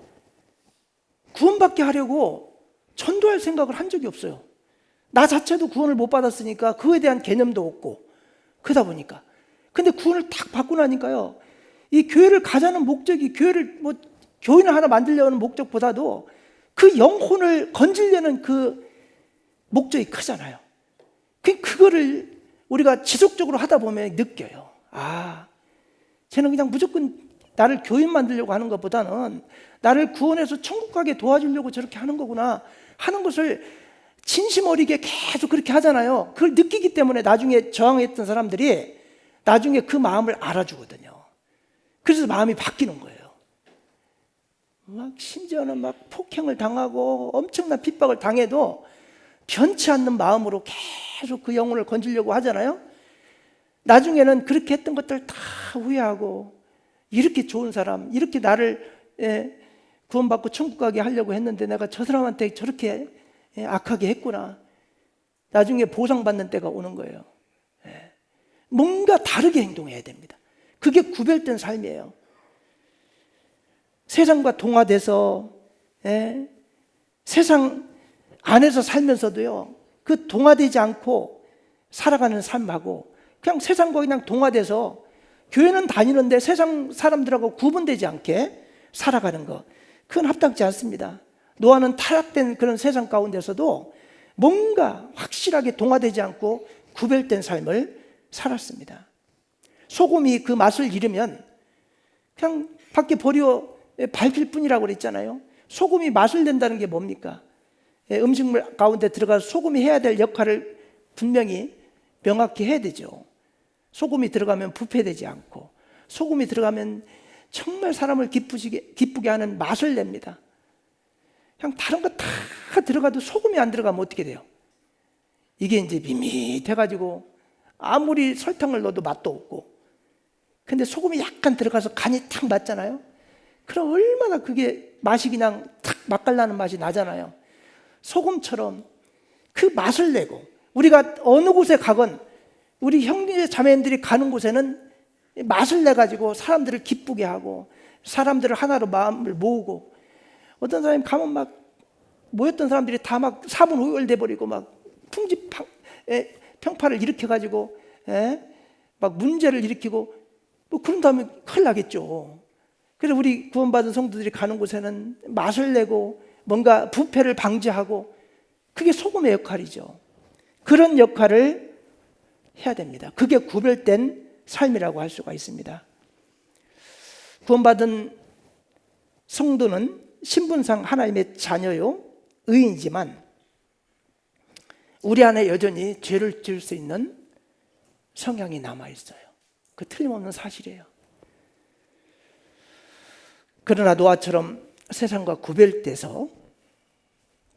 구원받게 하려고 전도할 생각을 한 적이 없어요. 나 자체도 구원을 못 받았으니까 그거에 대한 개념도 없고, 그러다 보니까. 근데 구원을 딱 받고 나니까요, 이 교회를 가자는 목적이, 교회를 뭐 교인을 하나 만들려는 목적보다도 그 영혼을 건지려는 그 목적이 크잖아요. 그거를 우리가 지속적으로 하다 보면 느껴요. 쟤는 그냥 무조건 나를 교인 만들려고 하는 것보다는 나를 구원해서 천국 가게 도와주려고 저렇게 하는 거구나 하는 것을 진심 어리게 계속 그렇게 하잖아요. 그걸 느끼기 때문에 나중에 저항했던 사람들이 나중에 그 마음을 알아주거든요. 그래서 마음이 바뀌는 거예요. 심지어는 폭행을 당하고 엄청난 핍박을 당해도 변치 않는 마음으로 계속 그 영혼을 건지려고 하잖아요. 나중에는 그렇게 했던 것들 다 후회하고, 이렇게 좋은 사람, 이렇게 나를 구원받고 천국 가게 하려고 했는데 내가 저 사람한테 저렇게 악하게 했구나. 나중에 보상받는 때가 오는 거예요. 뭔가 다르게 행동해야 됩니다. 그게 구별된 삶이에요. 세상과 동화돼서 세상 안에서 살면서도요, 그 동화되지 않고 살아가는 삶하고, 그냥 세상과 그냥 동화돼서 교회는 다니는데 세상 사람들하고 구분되지 않게 살아가는 것, 그건 합당치 않습니다. 노아는 타락된 그런 세상 가운데서도 뭔가 확실하게 동화되지 않고 구별된 삶을 살았습니다. 소금이 그 맛을 잃으면 그냥 밖에 버려 밟힐 뿐이라고 그랬잖아요. 소금이 맛을 낸다는 게 뭡니까? 음식물 가운데 들어가서 소금이 해야 될 역할을 분명히 명확히 해야 되죠. 소금이 들어가면 부패되지 않고, 소금이 들어가면 정말 사람을 기쁘게 하는 맛을 냅니다. 그냥 다른 거 다 들어가도 소금이 안 들어가면 어떻게 돼요? 이게 이제 밋밋해가지고 아무리 설탕을 넣어도 맛도 없고, 근데 소금이 약간 들어가서 간이 탁 맞잖아요. 그럼 얼마나 그게 맛이 그냥 탁 맛깔나는 맛이 나잖아요. 소금처럼 그 맛을 내고, 우리가 어느 곳에 가건 우리 형제 자매님들이 가는 곳에는 맛을 내가지고 사람들을 기쁘게 하고 사람들을 하나로 마음을 모으고, 어떤 사람이 가면 막 모였던 사람들이 다 막 사분오열돼 버리고 막 평파를 일으켜가지고 막 문제를 일으키고 뭐 그런 다음에 큰일 나겠죠. 그래서 우리 구원받은 성도들이 가는 곳에는 맛을 내고 뭔가 부패를 방지하고, 그게 소금의 역할이죠. 그런 역할을 해야 됩니다. 그게 구별된 삶이라고 할 수가 있습니다. 구원받은 성도는 신분상 하나님의 자녀요, 의인이지만 우리 안에 여전히 죄를 지을 수 있는 성향이 남아있어요. 그 틀림없는 사실이에요. 그러나 노아처럼 세상과 구별돼서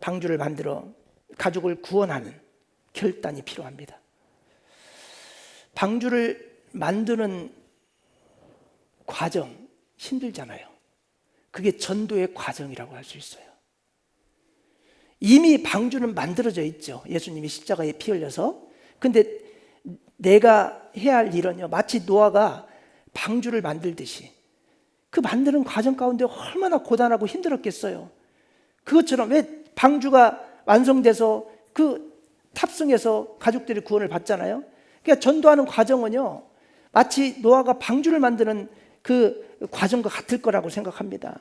방주를 만들어 가족을 구원하는 결단이 필요합니다. 방주를 만드는 과정 힘들잖아요. 그게 전도의 과정이라고 할 수 있어요. 이미 방주는 만들어져 있죠. 예수님이 십자가에 피 흘려서. 근데 내가 해야 할 일은요, 마치 노아가 방주를 만들듯이 그 만드는 과정 가운데 얼마나 고단하고 힘들었겠어요. 그것처럼 왜 방주가 완성돼서 그 탑승해서 가족들이 구원을 받잖아요. 그러니까 전도하는 과정은요, 마치 노아가 방주를 만드는 그 과정과 같을 거라고 생각합니다.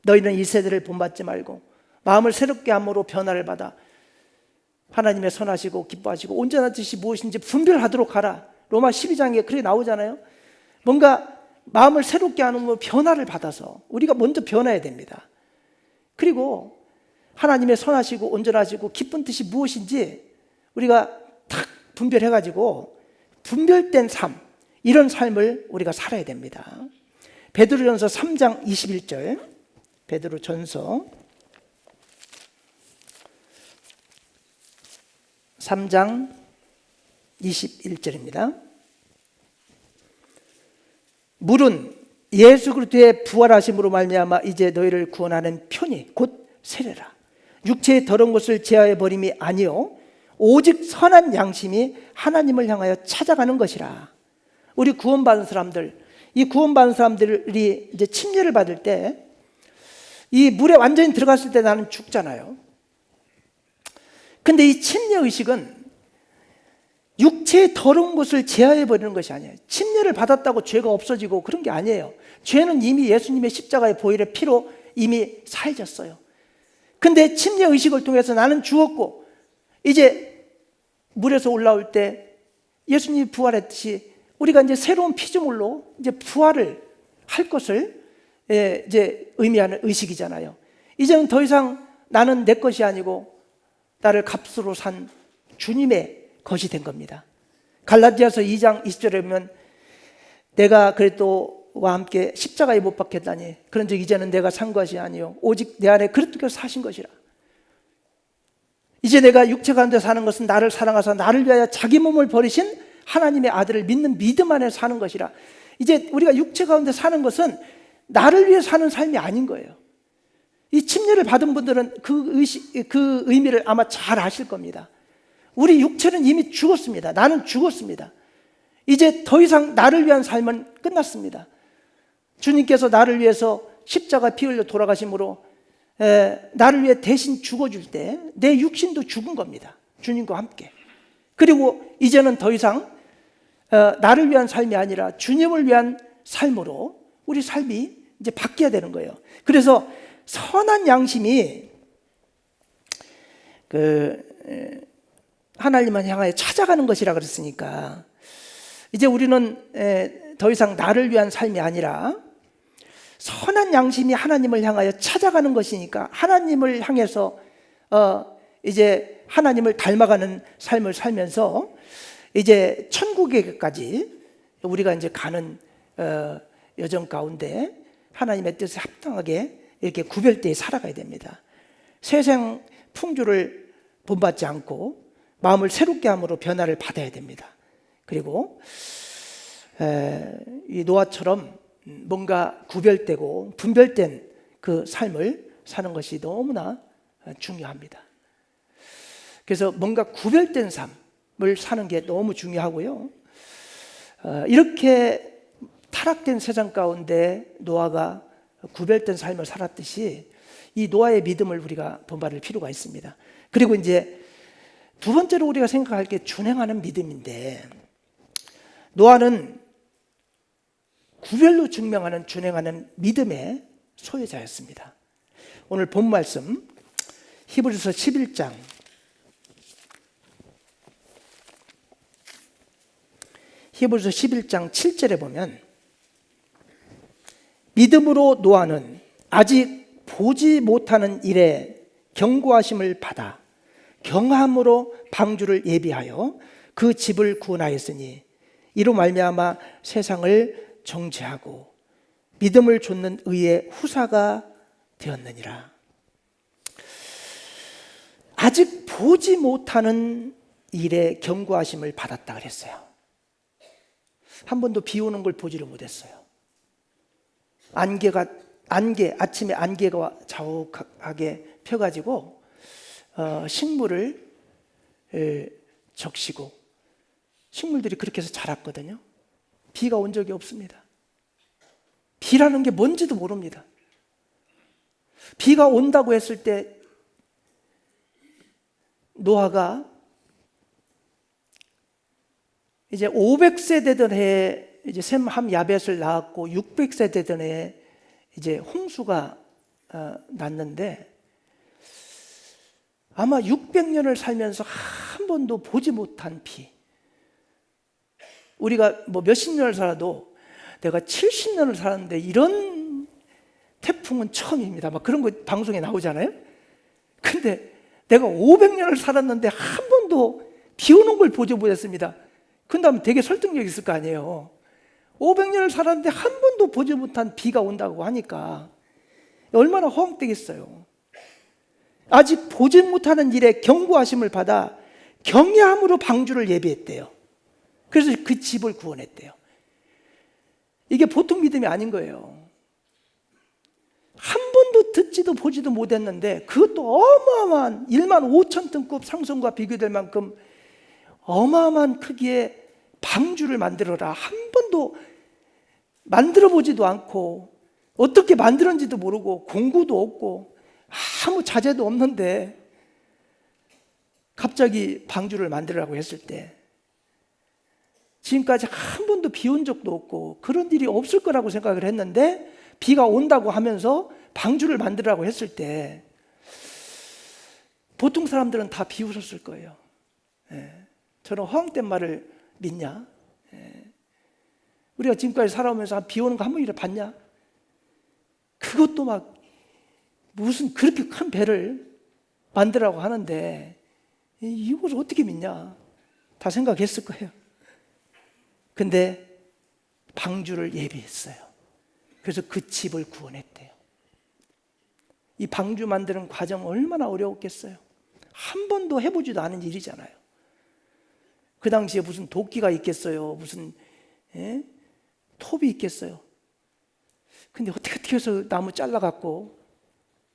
너희는 이 세대를 본받지 말고 마음을 새롭게 함으로 변화를 받아 하나님의 선하시고 기뻐하시고 온전한 뜻이 무엇인지 분별하도록 하라. 로마 12장에 그렇게 나오잖아요. 뭔가 마음을 새롭게 하는 변화를 받아서 우리가 먼저 변해야 됩니다. 그리고 하나님의 선하시고 온전하시고 기쁜 뜻이 무엇인지 우리가 탁 분별해가지고 분별된 삶, 이런 삶을 우리가 살아야 됩니다. 베드로전서 3장 21절, 베드로전서 3장 21절입니다. 물은 예수 그리스도의 부활하심으로 말미암아 이제 너희를 구원하는 편이 곧 세례라. 육체의 더러운 것을 제하여 버림이 아니요 오직 선한 양심이 하나님을 향하여 찾아가는 것이라. 우리 구원받은 사람들, 이 구원받은 사람들이 이제 침례를 받을 때 이 물에 완전히 들어갔을 때 나는 죽잖아요. 근데 이 침례 의식은 육체의 더러운 것을 제하해 버리는 것이 아니에요. 침례를 받았다고 죄가 없어지고 그런 게 아니에요. 죄는 이미 예수님의 십자가의 보혈의 피로 이미 사해졌어요. 근데 침례 의식을 통해서 나는 죽었고 이제 물에서 올라올 때 예수님이 부활했듯이 우리가 이제 새로운 피조물로 이제 부활을 할 것을 이제 의미하는 의식이잖아요. 이제는 더 이상 나는 내 것이 아니고 나를 값으로 산 주님의 것이 된 겁니다. 갈라디아서 2장 20절에 보면 내가 그리스도와 함께 십자가에 못 박혔다니 그런즉 이제는 내가 산 것이 아니요 오직 내 안에 그리스도께서 사신 것이라. 이제 내가 육체 가운데 사는 것은 나를 사랑하사 나를 위하여 자기 몸을 버리신 하나님의 아들을 믿는 믿음 안에 사는 것이라. 이제 우리가 육체 가운데 사는 것은 나를 위해 사는 삶이 아닌 거예요. 이 침례를 받은 분들은 그 의미를 아마 잘 아실 겁니다. 우리 육체는 이미 죽었습니다. 나는 죽었습니다. 이제 더 이상 나를 위한 삶은 끝났습니다. 주님께서 나를 위해서 십자가 피 흘려 돌아가심으로 나를 위해 대신 죽어줄 때 내 육신도 죽은 겁니다. 주님과 함께. 그리고 이제는 더 이상 나를 위한 삶이 아니라 주님을 위한 삶으로 우리 삶이 이제 바뀌어야 되는 거예요. 그래서 선한 양심이 하나님을 향하여 찾아가는 것이라 그랬으니까 이제 우리는 더 이상 나를 위한 삶이 아니라 선한 양심이 하나님을 향하여 찾아가는 것이니까 하나님을 향해서 이제 하나님을 닮아가는 삶을 살면서 이제 천국에까지 우리가 이제 가는 여정 가운데 하나님의 뜻에 합당하게 이렇게 구별되어 살아가야 됩니다. 세상 풍조를 본받지 않고 마음을 새롭게 함으로 변화를 받아야 됩니다. 그리고 이 노아처럼 뭔가 구별되고 분별된 그 삶을 사는 것이 너무나 중요합니다. 그래서 뭔가 구별된 삶을 사는 게 너무 중요하고요. 이렇게 타락된 세상 가운데 노아가 구별된 삶을 살았듯이 이 노아의 믿음을 우리가 본받을 필요가 있습니다. 그리고 이제 두 번째로 우리가 생각할 게 준행하는 믿음인데, 노아는 구별로 증명하는 준행하는 믿음의 소유자였습니다. 오늘 본 말씀 히브리서 11장 7절에 보면, 믿음으로 노아는 아직 보지 못하는 일에 경고하심을 받아 경함으로 방주를 예비하여 그 집을 구원하였으니 이로 말미암아 세상을 정죄하고 믿음을 좇는 의의 후사가 되었느니라. 아직 보지 못하는 일에 경고하심을 받았다 그랬어요. 한 번도 비 오는 걸 보지를 못했어요. 아침에 안개가 자욱하게 펴가지고 식물을 적시고 식물들이 그렇게 해서 자랐거든요. 비가 온 적이 없습니다. 비라는 게 뭔지도 모릅니다. 비가 온다고 했을 때 노아가 이제 500세 되던 해에 이제 셈, 함, 야벳을 낳았고 600세 되던 해에 이제 홍수가 났는데, 아마 600년을 살면서 한 번도 보지 못한 비. 우리가 뭐 몇십 년을 살아도 내가 70년을 살았는데 이런 태풍은 처음입니다. 막 그런 거 방송에 나오잖아요. 근데 내가 500년을 살았는데 한 번도 비 오는 걸 보지 못했습니다. 그런다면 되게 설득력 있을 거 아니에요. 500년을 살았는데 한 번도 보지 못한 비가 온다고 하니까 얼마나 허황되겠어요. 아직 보지 못하는 일에 경고하심을 받아 경외함으로 방주를 예비했대요. 그래서 그 집을 구원했대요. 이게 보통 믿음이 아닌 거예요. 한 번도 듣지도 보지도 못했는데 그것도 어마어마한 1만 5천 등급 상승과 비교될 만큼 어마어마한 크기의 방주를 만들어라. 한 번도 만들어 보지도 않고 어떻게 만들었는지도 모르고 공구도 없고 아무 자재도 없는데 갑자기 방주를 만들라고 했을 때, 지금까지 한 번도 비 온 적도 없고 그런 일이 없을 거라고 생각을 했는데 비가 온다고 하면서 방주를 만들라고 했을 때 보통 사람들은 다 비웃었을 거예요. 저런 허황된 말을 믿냐? 우리가 지금까지 살아오면서 비 오는 거 한 번이라도 봤냐? 그것도 막 무슨 그렇게 큰 배를 만들라고 하는데 이것을 어떻게 믿냐? 다 생각했을 거예요. 근데 방주를 예비했어요. 그래서 그 집을 구원했대요. 이 방주 만드는 과정 얼마나 어려웠겠어요. 한 번도 해보지도 않은 일이잖아요. 그 당시에 무슨 도끼가 있겠어요? 무슨 톱이 있겠어요? 근데 어떻게 해서 나무 잘라갖고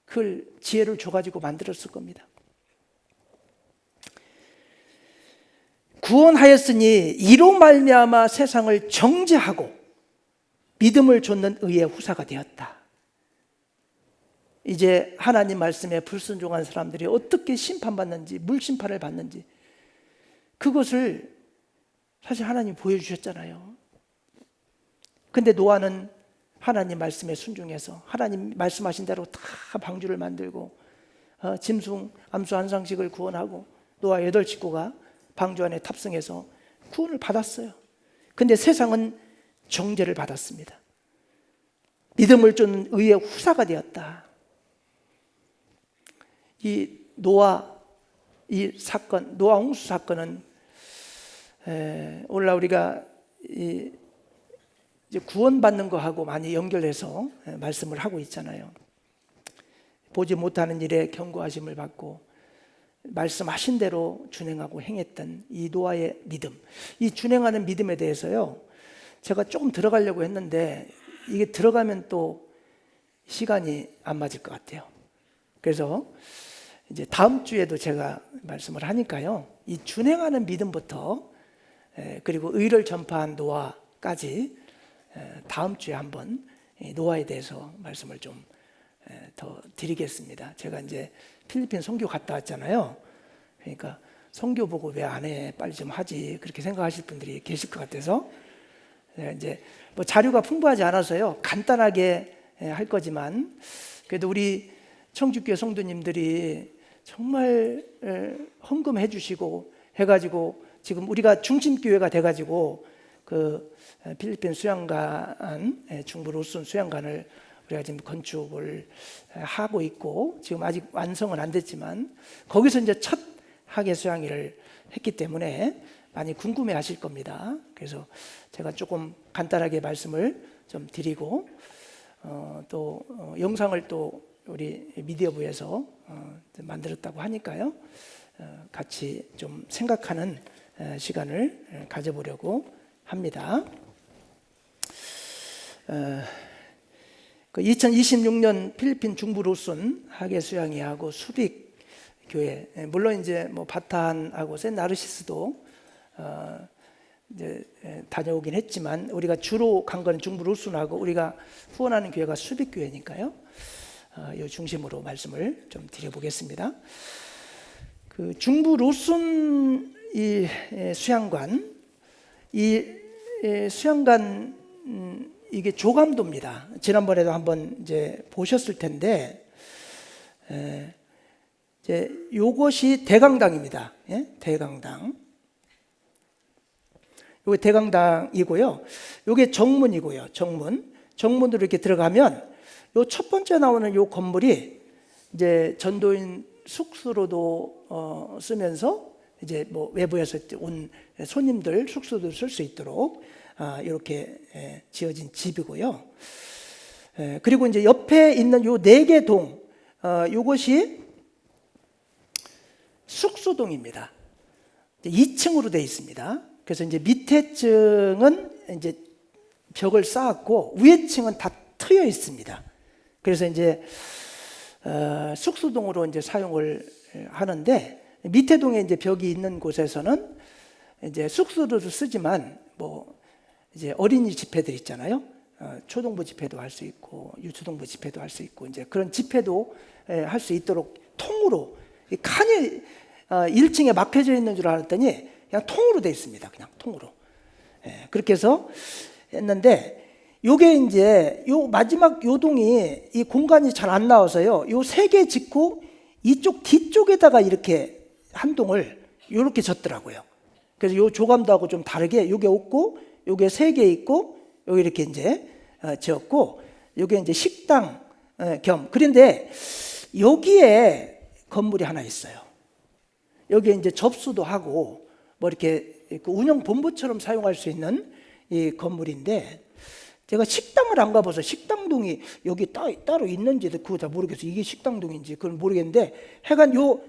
그걸 지혜를 줘가지고 만들었을 겁니다. 구원하였으니 이로 말미암아 세상을 정죄하고 믿음을 좇는 의의 후사가 되었다. 이제 하나님 말씀에 불순종한 사람들이 어떻게 심판받는지, 물심판을 받는지 그것을 사실 하나님 보여주셨잖아요. 근데 노아는 하나님 말씀에 순종해서 하나님 말씀하신 대로 다 방주를 만들고 짐승 암수 한 상씩을 구원하고 노아 8식구가 방주 안에 탑승해서 구원을 받았어요. 근데 세상은 정죄를 받았습니다. 믿음을 쫓는 의의 후사가 되었다. 이 노아 이 사건, 노아 홍수 사건은 오늘날 우리가 이제 구원받는 거하고 많이 연결해서 말씀을 하고 있잖아요. 보지 못하는 일에 경고하심을 받고 말씀하신 대로 준행하고 행했던 이 노아의 믿음, 이 준행하는 믿음에 대해서요, 제가 조금 들어가려고 했는데 이게 들어가면 또 시간이 안 맞을 것 같아요. 그래서 이제 다음 주에도 제가 말씀을 하니까요, 이 준행하는 믿음부터 그리고 의를 전파한 노아까지 다음 주에 한번 노아에 대해서 말씀을 좀 더 드리겠습니다. 제가 이제 필리핀 선교 갔다 왔잖아요. 그러니까 선교 보고 왜 안 해? 빨리 좀 하지. 그렇게 생각하실 분들이 계실 것 같아서 이제 뭐 자료가 풍부하지 않아서요, 간단하게 할 거지만 그래도 우리 청주교회 성도님들이 정말 헌금해 주시고 해가지고 지금 우리가 중심교회가 돼가지고 그 필리핀 수양관, 중부 로슨 수양관을 우리가 지금 건축을 하고 있고 지금 아직 완성은 안 됐지만 거기서 이제 첫 학예 수양회를 했기 때문에 많이 궁금해 하실 겁니다. 그래서 제가 조금 간단하게 말씀을 좀 드리고 또 영상을 또 우리 미디어부에서 만들었다고 하니까요, 같이 좀 생각하는 시간을 가져보려고 합니다. 2026년 필리핀 중부 로슨 학예 수양회하고 수빅 교회, 물론 이제 뭐 바탄하고 센나르시스도 이제 다녀오긴 했지만 우리가 주로 간 건 중부 로슨하고 우리가 후원하는 교회가 수빅 교회니까요, 이 중심으로 말씀을 좀 드려보겠습니다. 그 중부 로슨 이 수양관, 이 수양관 이게 조감도입니다. 지난번에도 한번 이제 보셨을 텐데, 이제 요것이 대강당입니다. 예? 대강당. 요게 대강당이고요. 요게 정문이고요. 정문으로 이렇게 들어가면 요 첫 번째 나오는 요 건물이 이제 전도인 숙소로도 쓰면서 이제 뭐 외부에서 온 손님들 숙소도 쓸 수 있도록 이렇게 지어진 집이고요. 그리고 이제 옆에 있는 요 4개 동, 요것이 숙소동입니다. 2층으로 되어 있습니다. 그래서 이제 밑에 층은 이제 벽을 쌓았고 위에 층은 다 트여 있습니다. 그래서 이제 숙소동으로 이제 사용을 하는데, 밑에 동에 이제 벽이 있는 곳에서는 이제 숙소도 쓰지만 뭐 이제 어린이 집회들 있잖아요. 초등부 집회도 할 수 있고 유초등부 집회도 할 수 있고 이제 그런 집회도 할 수 있도록 통으로, 칸이 1층에 막혀져 있는 줄 알았더니 그냥 통으로 되어 있습니다. 그냥 통으로. 그렇게 해서 했는데, 요게 이제 요 마지막 요 동이 이 공간이 잘 안 나와서요, 요 3개 짓고 이쪽 뒤쪽에다가 이렇게 한 동을 요렇게 졌더라고요. 그래서 요 조감도하고 좀 다르게 요게 없고 요게 3개 있고 요게 이렇게 이제 지었고, 요게 이제 식당 겸. 그런데 여기에 건물이 하나 있어요. 여기에 이제 접수도 하고 뭐 이렇게 운영 본부처럼 사용할 수 있는 이 건물인데, 제가 식당을 안 가봐서 식당동이 여기 따로 있는지 그거 다 모르겠어요. 이게 식당동인지 그건 모르겠는데, 하여간 요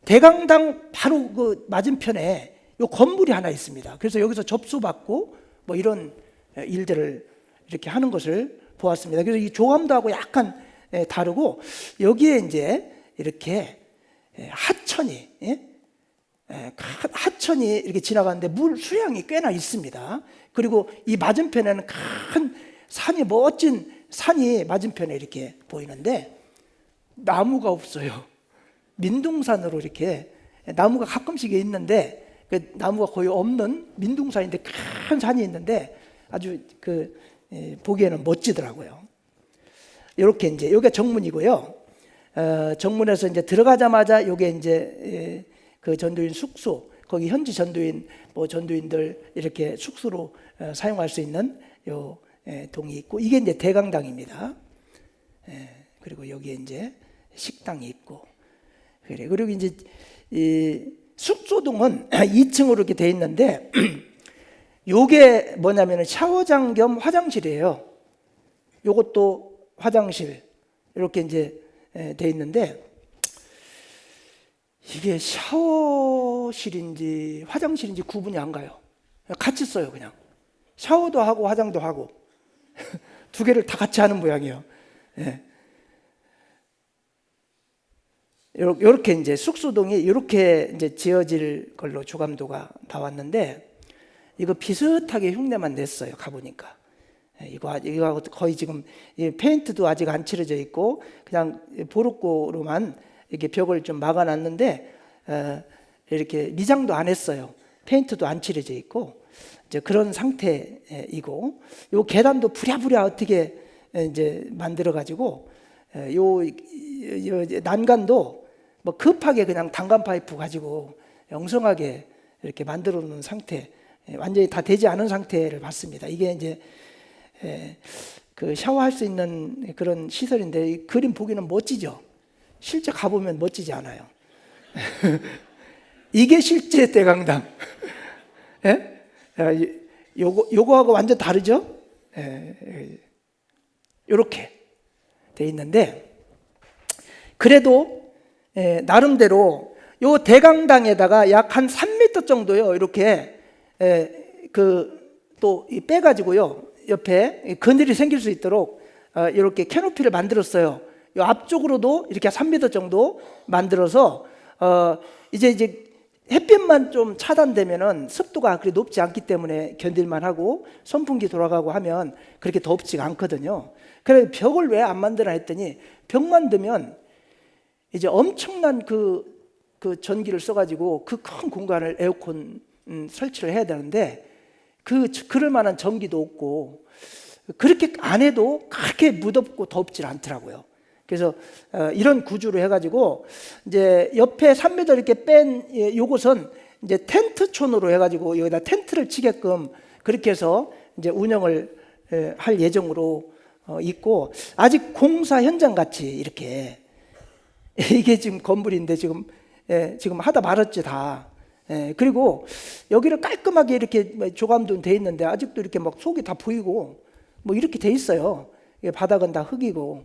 대강당 바로 그 맞은편에 요 건물이 하나 있습니다. 그래서 여기서 접수받고 뭐 이런 일들을 이렇게 하는 것을 보았습니다. 그래서 이 조감도하고 약간 다르고, 여기에 이제 이렇게 하천이 이렇게 지나가는데 물 수량이 꽤나 있습니다. 그리고 이 맞은편에는 큰 산이, 멋진 산이 맞은편에 이렇게 보이는데 나무가 없어요. 민둥산으로 이렇게 나무가 가끔씩 있는데 그 나무가 거의 없는 민둥산인데 큰 산이 있는데 아주 보기에는 멋지더라고요. 이렇게 이제 여기가 정문이고요. 정문에서 이제 들어가자마자 요게 이제 그 전도인 숙소, 거기 현지 전도인 전도인들 이렇게 숙소로 사용할 수 있는 요 동이 있고, 이게 이제 대강당입니다. 그리고 여기에 이제 식당이 있고, 그리고 이제 이 숙소동은 2층으로 이렇게 돼 있는데 요게 뭐냐면은 샤워장 겸 화장실이에요. 요것도 화장실 이렇게 이제 돼 있는데, 이게 샤워실인지 화장실인지 구분이 안 가요. 같이 써요. 그냥 샤워도 하고 화장도 하고 두 개를 다 같이 하는 모양이에요. 이렇게 이제 숙소동이 이렇게 이제 지어질 걸로 조감도가 나왔는데, 이거 비슷하게 흉내만 냈어요. 가보니까 이거 거의 지금 페인트도 아직 안 칠해져 있고 그냥 보르코로만 이렇게 벽을 좀 막아놨는데 이렇게 미장도 안 했어요. 페인트도 안 칠해져 있고 이제 그런 상태이고, 요 계단도 부랴부랴 어떻게 이제 만들어 가지고 요 난간도 뭐 급하게 그냥 단간 파이프 가지고 엉성하게 이렇게 만들어 놓은 상태, 완전히 다 되지 않은 상태를 봤습니다. 이게 이제 그 샤워할 수 있는 그런 시설인데, 이 그림 보기는 멋지죠. 실제 가보면 멋지지 않아요. 이게 실제 대강당. 요거하고 완전 다르죠. 이렇게 돼 있는데, 그래도 나름대로 요 대강당에다가 약 한 3m 정도요, 이렇게 또 빼가지고요, 옆에 그늘이 생길 수 있도록 이렇게 캐노피를 만들었어요. 요 앞쪽으로도 이렇게 3m 정도 만들어서 이제 햇빛만 좀 차단되면은 습도가 그렇게 높지 않기 때문에 견딜만 하고, 선풍기 돌아가고 하면 그렇게 덥지가 않거든요. 그래서 벽을 왜 안 만드나 했더니, 벽 만들면 이제 엄청난 그 전기를 써가지고 그 큰 공간을 에어컨 설치를 해야 되는데 그럴 만한 전기도 없고, 그렇게 안 해도 그렇게 무덥고 덥질 않더라고요. 그래서 이런 구조로 해가지고 이제 옆에 3m 이렇게 뺀 요것은 이제 텐트촌으로 해가지고 여기다 텐트를 치게끔 그렇게 해서 이제 운영을 할 예정으로 있고, 아직 공사 현장 같이 이렇게 이게 지금 건물인데 지금 하다 말았지 다. 그리고 여기를 깔끔하게 이렇게 조감도 돼 있는데 아직도 이렇게 막 속이 다 보이고 뭐 이렇게 돼 있어요. 바닥은 다 흙이고.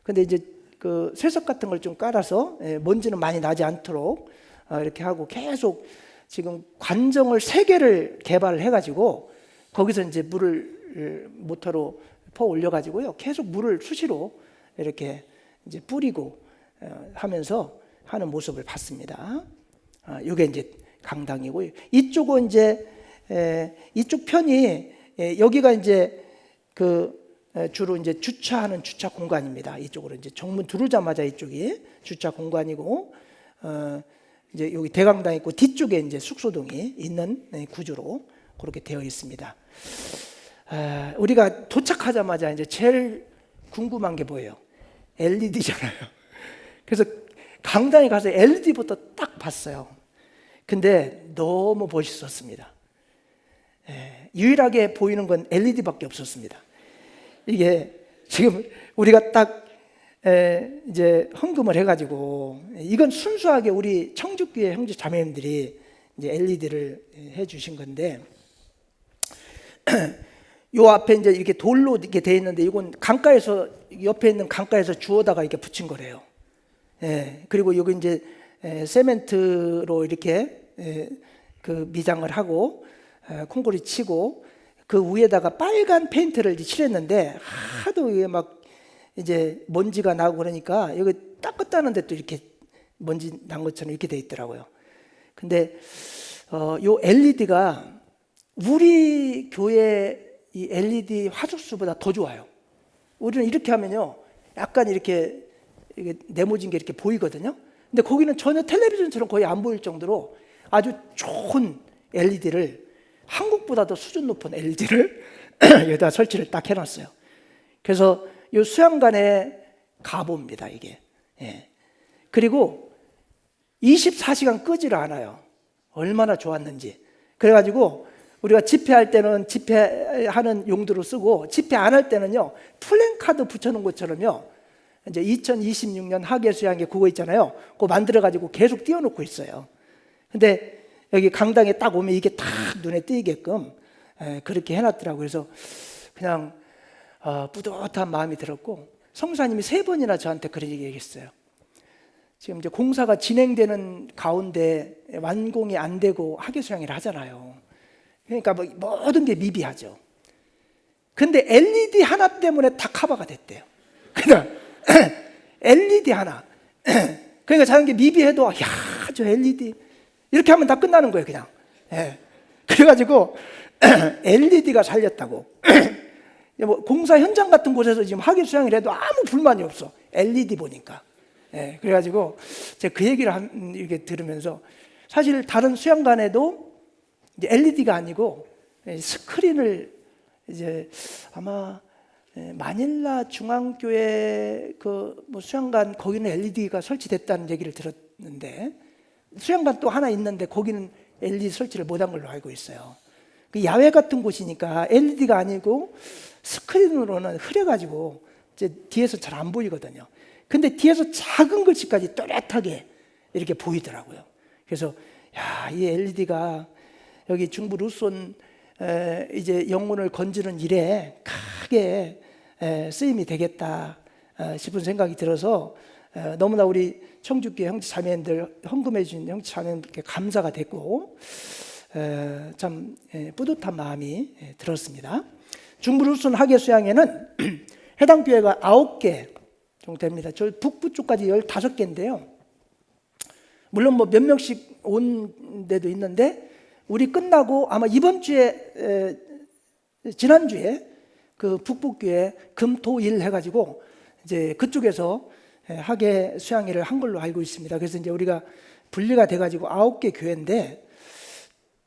근데 이제 그 쇠석 같은 걸 좀 깔아서 먼지는 많이 나지 않도록 이렇게 하고, 계속 지금 관정을 3개를 개발을 해가지고 거기서 이제 물을 모터로 퍼 올려가지고요, 계속 물을 수시로 이렇게 이제 뿌리고 하면서 하는 모습을 봤습니다. 이게 이제 강당이고, 이쪽은 이제 이쪽 편이 여기가 이제 주로 이제 주차하는 주차 공간입니다. 이쪽으로 이제 정문 들어오자마자 이쪽이 주차 공간이고, 이제 여기 대강당 있고 뒤쪽에 이제 숙소동이 있는 구조로 그렇게 되어 있습니다. 우리가 도착하자마자 이제 제일 궁금한 게 뭐예요? LED잖아요. 그래서 강당에 가서 LED부터 딱 봤어요. 근데 너무 멋있었습니다. 유일하게 보이는 건 LED밖에 없었습니다. 이게 지금 우리가 딱 이제 헌금을 해가지고, 이건 순수하게 우리 청주교회 형제 자매님들이 이제 LED를 해주신 건데, 요 앞에 이제 이렇게 돌로 이렇게 돼 있는데, 이건 강가에서, 옆에 있는 강가에서 주워다가 이렇게 붙인 거래요. 그리고 여기 이제 세멘트로 이렇게 그 미장을 하고 콘크리트 치고 그 위에다가 빨간 페인트를 칠했는데, 하도 이게 막 이제 먼지가 나고 그러니까 여기 닦았다는데 또 이렇게 먼지 난 것처럼 이렇게 돼 있더라고요. 근데 요 LED가 우리 교회 이 LED 화소수보다 더 좋아요. 우리는 이렇게 하면요, 약간 이렇게 네모진 게 이렇게 보이거든요. 근데 거기는 전혀 텔레비전처럼 거의 안 보일 정도로 아주 좋은 LED를, 한국보다도 수준 높은 LED를 여기다 설치를 딱 해놨어요. 그래서 이 수양관의 가보입니다, 이게. 예. 그리고 24시간 끄지를 않아요. 얼마나 좋았는지. 그래가지고 우리가 집회할 때는 집회하는 용도로 쓰고, 집회 안 할 때는요, 플랜카드 붙여놓은 것처럼요, 이제 2026년 하계수양회 그거 있잖아요. 그거 만들어가지고 계속 띄워놓고 있어요. 근데 여기 강당에 딱 오면 이게 딱 눈에 띄게끔 그렇게 해놨더라고요. 그래서 그냥 뿌듯한 마음이 들었고, 성사님이 3번이나 저한테 그런 얘기 했어요. 지금 이제 공사가 진행되는 가운데 완공이 안 되고 하계수양회를 하잖아요. 그러니까 뭐 모든 게 미비하죠. 근데 LED 하나 때문에 다 커버가 됐대요. 그냥 LED 하나. 그러니까 자는 게 미비해도, 야, 저 LED 이렇게 하면 다 끝나는 거예요, 그냥. 예. 그래가지고 LED가 살렸다고. 뭐 공사 현장 같은 곳에서 지금 하계수양을 해도 아무 불만이 없어. LED 보니까. 예. 그래가지고 제가 그 얘기를 이렇게 들으면서, 사실 다른 수양관에도 이제 LED가 아니고 스크린을 이제 아마 마닐라 중앙교회 뭐 수양관 거기는 LED가 설치됐다는 얘기를 들었는데, 수양관 또 하나 있는데 거기는 LED 설치를 못한 걸로 알고 있어요. 그 야외 같은 곳이니까 LED가 아니고 스크린으로는 흐려가지고 이제 뒤에서 잘 안 보이거든요. 근데 뒤에서 작은 글씨까지 또렷하게 이렇게 보이더라고요. 그래서 야, 이 LED가 여기 중부 루손 이제 영혼을 건지는 일에 크게 쓰임이 되겠다 싶은 생각이 들어서, 너무나 우리 청주교회 형제 자매님들 헌금해 주신 형제 자매님들께 감사가 됐고, 참 뿌듯한 마음이 들었습니다. 중부 루손 하계수양회는 해당 교회가 9개 정도 됩니다. 저 북부 쪽까지 15개인데요. 물론 뭐 몇 명씩 온 데도 있는데, 우리 끝나고 아마 이번 주에 지난주에 그 북북교회 금토일 해가지고 이제 그쪽에서 하계 수양회를 한 걸로 알고 있습니다. 그래서 이제 우리가 분리가 돼가지고 9개 교회인데,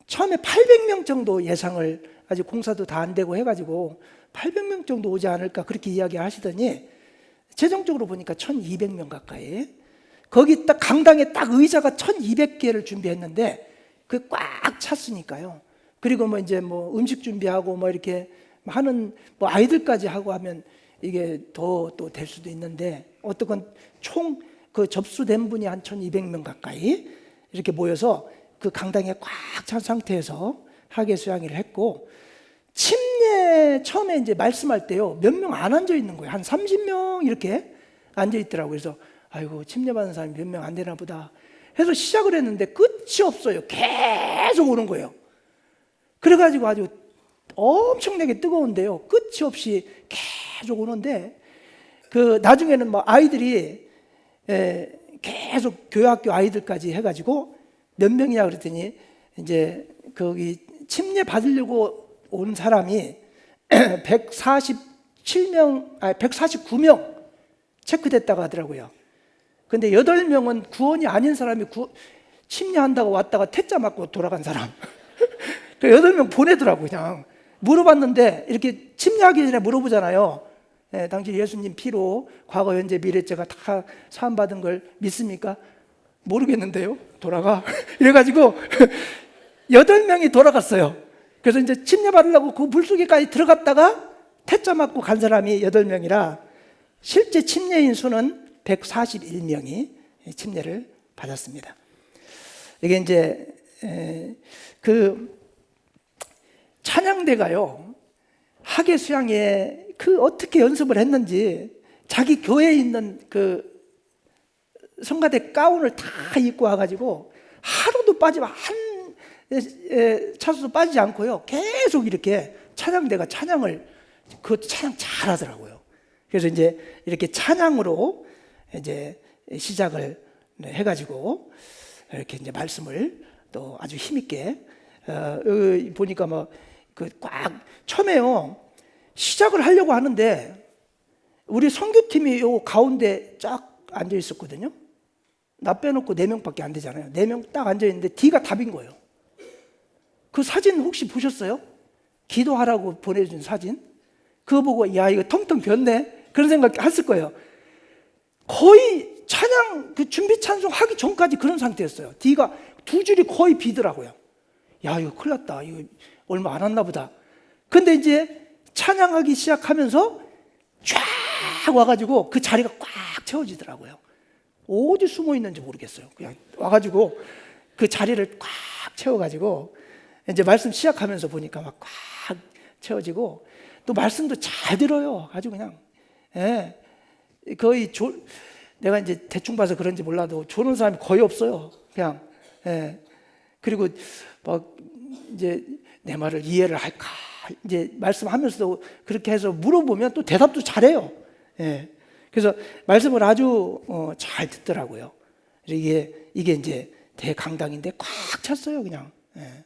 처음에 800명 정도 예상을, 아직 공사도 다 안 되고 해가지고 800명 정도 오지 않을까 그렇게 이야기하시더니, 최종적으로 보니까 1200명 가까이, 거기 딱 강당에 딱 의자가 1200개를 준비했는데 그 꽉 찼으니까요. 그리고 뭐 이제 뭐 음식 준비하고 뭐 이렇게 하는 뭐 아이들까지 하고 하면 이게 더 또 될 수도 있는데, 어떻건 총 그 접수된 분이 한 1200명 가까이 이렇게 모여서 그 강당에 꽉 찬 상태에서 하계 수양회를 했고, 침례 처음에 이제 말씀할 때요, 몇 명 안 앉아 있는 거예요. 한 30명 이렇게 앉아 있더라고요. 그래서 아이고, 침례 받는 사람이 몇 명 안 되나 보다 해서 시작을 했는데 끝이 없어요. 계속 오는 거예요. 그래가지고 아주 엄청나게 뜨거운데요, 끝이 없이 계속 오는데, 그 나중에는 뭐 아이들이 계속 교회학교 아이들까지 해가지고 몇 명이냐 그랬더니, 이제 거기 침례 받으려고 온 사람이 149명 체크됐다고 하더라고요. 근데 8명은 구원이 아닌 사람이 침례한다고 왔다가 퇴짜 맞고 돌아간 사람. 그 8명 보내더라고요. 그냥 물어봤는데, 이렇게 침례하기 전에 물어보잖아요. 당신 예수님 피로 과거 현재 미래죄가 다 사함받은 걸 믿습니까? 모르겠는데요. 돌아가. 이래가지고 8명이 돌아갔어요. 그래서 이제 침례 받으려고 그 물속에까지 들어갔다가 퇴짜 맞고 간 사람이 8명이라 실제 침례인 수는 141명이 침례를 받았습니다. 이게 이제 그 찬양대가요, 하계 수양회 그 어떻게 연습을 했는지 자기 교회에 있는 그 성가대 가운을 다 입고 와가지고 하루도 빠지면 한 차수도 빠지지 않고요, 계속 이렇게 찬양대가 찬양을, 그 찬양 잘하더라고요. 그래서 이제 이렇게 찬양으로 이제 시작을 해가지고 이렇게 이제 말씀을 또 아주 힘있게 보니까 뭐 그 꽉 처음에요, 시작을 하려고 하는데 우리 선교팀이 요 가운데 쫙 앉아 있었거든요. 나 빼놓고 4명밖에 안 되잖아요. 4명 딱 앉아있는데 D가 답인 거예요. 그 사진 혹시 보셨어요? 기도하라고 보내준 사진? 그거 보고 야 이거 텅텅 비었네 그런 생각 했을 거예요. 거의 찬양 그 준비 찬송 하기 전까지 그런 상태였어요. D가 2줄이 거의 비더라고요. 야 이거 큰일 났다. 이거 얼마 안 왔나 보다. 근데 이제 찬양하기 시작하면서 쫙 와가지고 그 자리가 꽉 채워지더라고요. 어디 숨어 있는지 모르겠어요. 그냥 와가지고 그 자리를 꽉 채워가지고 이제 말씀 시작하면서 보니까 막 꽉 채워지고 또 말씀도 잘 들어요. 아주 그냥 예. 거의 내가 이제 대충 봐서 그런지 몰라도 조는 사람이 거의 없어요. 그냥 예. 그리고 막 이제 내 말을 이해를 할까 이제 말씀하면서도 그렇게 해서 물어보면 또 대답도 잘해요. 예. 그래서 말씀을 아주 잘 듣더라고요. 이게 이제 대강당인데 꽉 찼어요, 그냥. 예.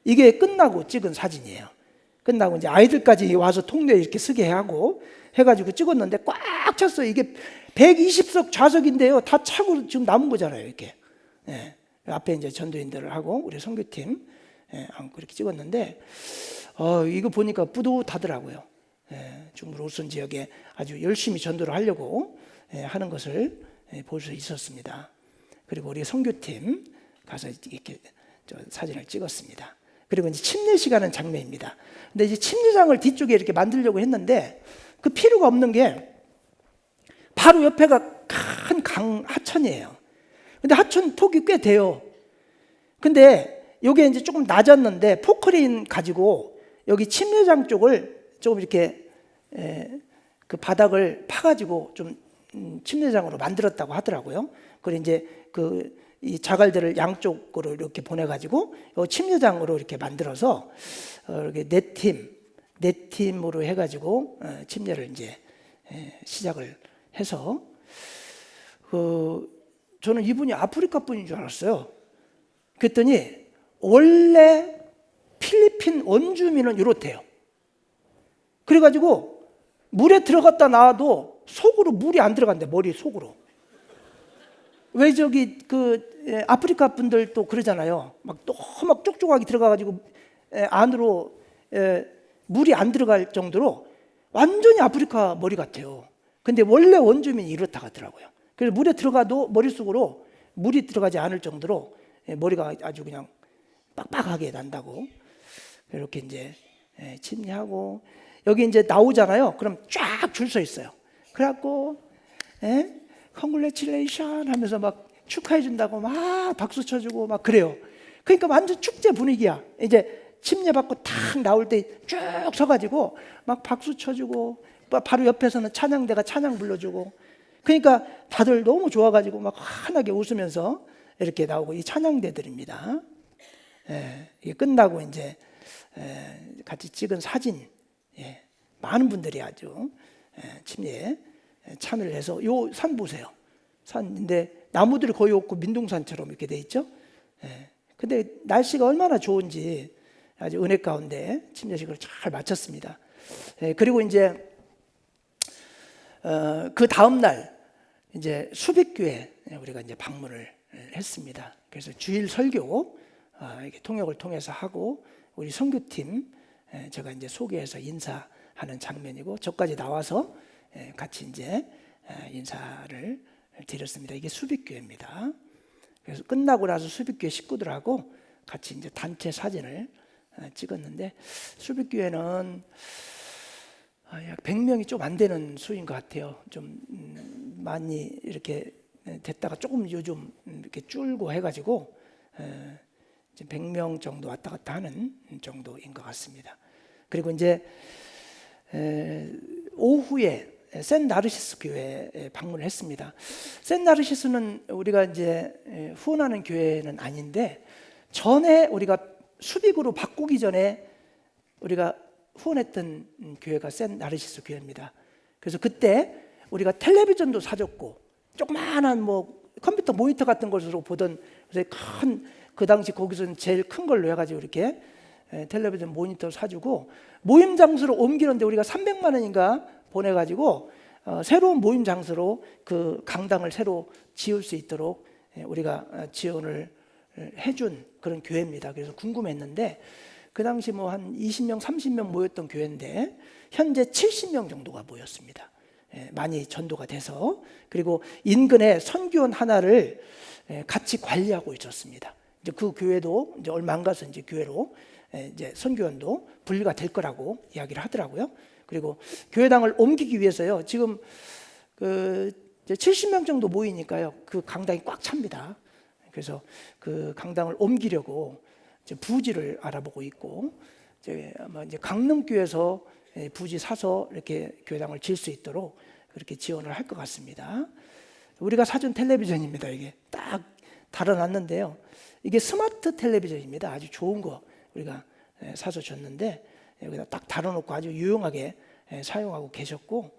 이게 끝나고 찍은 사진이에요. 끝나고 이제 아이들까지 와서 통로에 이렇게 서게 하고 해가지고 찍었는데 꽉 찼어요. 이게 120석 좌석인데요, 다 차고 지금 남은 거잖아요, 이렇게. 예. 앞에 이제 전도인들을 하고 우리 선교팀 안고 이렇게 찍었는데 이거 보니까 뿌듯하더라고요. 중부 로선 지역에 아주 열심히 전도를 하려고 하는 것을 볼 수 있었습니다. 그리고 우리 선교팀 가서 이렇게 사진을 찍었습니다. 그리고 이제 침례식하는 장면입니다. 근데 이제 침례장을 뒤쪽에 이렇게 만들려고 했는데 그 필요가 없는 게 바로 옆에가 큰 강 하천이에요. 근데 하천 폭이 꽤 돼요. 근데 여기 이제 조금 낮았는데 포크레인 가지고 여기 침례장 쪽을 조금 이렇게 그 바닥을 파가지고 좀 침례장으로 만들었다고 하더라고요. 그리고 이제 이 자갈들을 양쪽으로 이렇게 보내가지고 침례장으로 이렇게 만들어서 이렇게 네 팀으로 해가지고 침례를 이제 시작을 해서 저는 이분이 아프리카 분인 줄 알았어요. 그랬더니 원래 필리핀 원주민은 이렇대요. 그래가지고 물에 들어갔다 나와도 속으로 물이 안 들어간대. 머리 속으로. 왜 아프리카 분들 또 그러잖아요. 막 너무 쪽쪽하게 들어가가지고 안으로 물이 안 들어갈 정도로 완전히 아프리카 머리 같아요. 근데 원래 원주민이 이렇다 하더라고요. 그래서 물에 들어가도 머릿속으로 물이 들어가지 않을 정도로 머리가 아주 그냥 빡빡하게 난다고. 이렇게 이제 침례하고 여기 이제 나오잖아요. 그럼 쫙 줄 서 있어요. 그래갖고 컨글래츄레이션 하면서 막 축하해 준다고 막 박수 쳐주고 막 그래요. 그러니까 완전 축제 분위기야. 이제 침례 받고 탁 나올 때 쭉 서가지고 막 박수 쳐주고 바로 옆에서는 찬양대가 찬양 불러주고 그러니까 다들 너무 좋아가지고 막 환하게 웃으면서 이렇게 나오고 이 찬양대들입니다. 이게 끝나고 이제 같이 찍은 사진 많은 분들이 아주 침례에 참여를 해서 요 산 보세요. 산인데 나무들이 거의 없고 민둥산처럼 이렇게 돼 있죠. 근데 날씨가 얼마나 좋은지 아주 은혜 가운데 침례식을 잘 마쳤습니다. 그리고 이제 그 다음 날 이제 수빅교회 우리가 이제 방문을 했습니다. 그래서 주일 설교 이렇게 통역을 통해서 하고 우리 선교팀 제가 이제 소개해서 인사하는 장면이고 저까지 나와서 같이 이제 인사를 드렸습니다. 이게 수빅교회입니다. 그래서 끝나고 나서 수빅교회 식구들하고 같이 이제 단체 사진을 찍었는데 수빅교회는 약 100명이 좀 안 되는 수인 것 같아요. 좀 많이 이렇게 됐다가 조금 요즘 이렇게 줄고 해가지고 이제 100명 정도 왔다 갔다 하는 정도인 것 같습니다. 그리고 이제 오후에 센 나르시스 교회에 방문을 했습니다. 센 나르시스는 우리가 이제 후원하는 교회는 아닌데 전에 우리가 수빅으로 바꾸기 전에 우리가 후원했던 교회가 센 나르시스 교회입니다. 그래서 그때 우리가 텔레비전도 사줬고 조그마한 컴퓨터 모니터 같은 것으로 보던 그 당시 거기서는 제일 큰 걸로 해가지고 이렇게 텔레비전 모니터 사주고 모임 장소로 옮기는데 우리가 300만 원인가 보내가지고 새로운 모임 장소로 그 강당을 새로 지을 수 있도록 우리가 지원을 해준 그런 교회입니다. 그래서 궁금했는데 그 당시 뭐 한 20명, 30명 모였던 교회인데 현재 70명 정도가 모였습니다. 많이 전도가 돼서, 그리고 인근에 선교원 하나를 같이 관리하고 있었습니다. 이제 그 교회도 이제 얼마 안 가서 이제 교회로 이제 선교원도 분리가 될 거라고 이야기를 하더라고요. 그리고 교회당을 옮기기 위해서요. 지금 그 이제 70명 정도 모이니까요. 그 강당이 꽉 찹니다. 그래서 그 강당을 옮기려고 이제 부지를 알아보고 있고, 이제 아마 이제 강릉교에서 부지 사서 이렇게 교회당을 지을 수 있도록 그렇게 지원을 할 것 같습니다. 우리가 사준 텔레비전입니다. 이게 딱 달아놨는데요. 이게 스마트 텔레비전입니다. 아주 좋은 거 우리가 사서 줬는데 여기다 딱 달아놓고 아주 유용하게 사용하고 계셨고,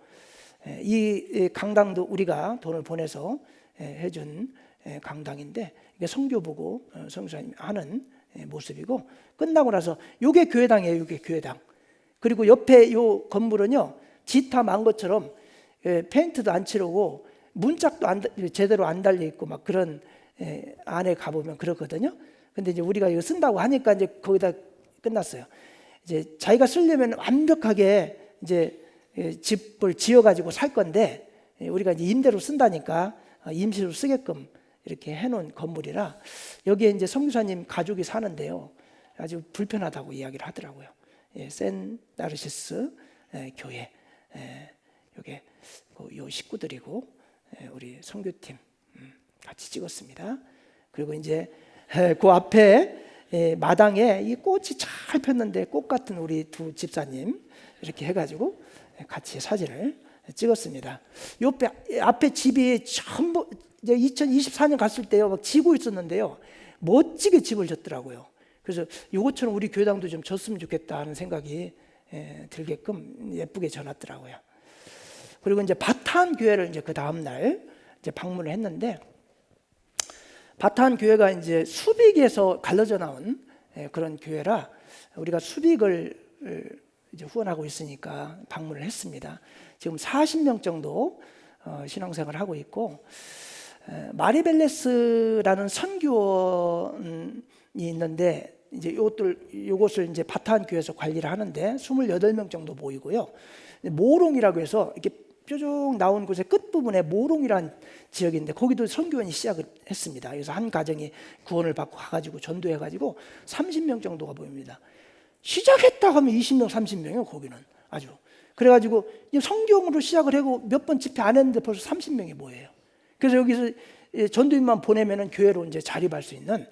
이 강당도 우리가 돈을 보내서 해준 강당인데 이게 선교보고 선교사님이 하는 모습이고, 끝나고 나서 이게 교회당이에요. 이게 교회당. 그리고 옆에 이 건물은요, 지타 만 것처럼 페인트도 안 칠하고 문짝도 제대로 안 달려 있고 막 그런, 안에 가보면 그렇거든요. 근데 이제 우리가 이거 쓴다고 하니까 이제 거기다 끝났어요. 이제 자기가 쓰려면 완벽하게 이제 집을 지어가지고 살 건데 우리가 이제 임대로 쓴다니까 임시로 쓰게끔 이렇게 해놓은 건물이라 여기에 이제 선교사님 가족이 사는데요, 아주 불편하다고 이야기를 하더라고요. 센 나르시스 교회, 요게 요 식구들이고 우리 선교팀 같이 찍었습니다. 그리고 이제 그 앞에 마당에 이 꽃이 잘 폈는데 꽃 같은 우리 두 집사님 이렇게 해가지고 같이 사진을 찍었습니다. 옆에 앞에 집이 전부 이제 2024년 갔을 때요 막 지고 있었는데요, 멋지게 집을 졌더라고요. 그래서 이것처럼 우리 교회당도 좀 졌으면 좋겠다 하는 생각이 들게끔 예쁘게 져놨더라고요. 그리고 이제 바탄 교회를 이제 그 다음 날 이제 방문을 했는데, 바탄 교회가 이제 수빅에서 갈라져 나온 그런 교회라 우리가 수빅을 이제 후원하고 있으니까 방문을 했습니다. 지금 40명 정도 신앙생활을 하고 있고, 마리벨레스라는 선교원이 있는데 이제 요것을 이제 바탄 교회에서 관리를 하는데 28명 정도 모이고요. 모롱이라고 해서 이렇게 뾰족 나온 곳의 끝부분에 모롱이라는 지역인데 거기도 선교원이 시작을 했습니다. 그래서 한 가정이 구원을 받고 가가지고 전도해가지고 30명 정도가 보입니다. 시작했다 하면 20명, 30명이에요. 거기는 아주. 그래가지고 성경으로 시작을 하고 몇 번 집회 안 했는데 벌써 30명이 모여요. 그래서 여기서 전도인만 보내면은 교회로 이제 자립할 수 있는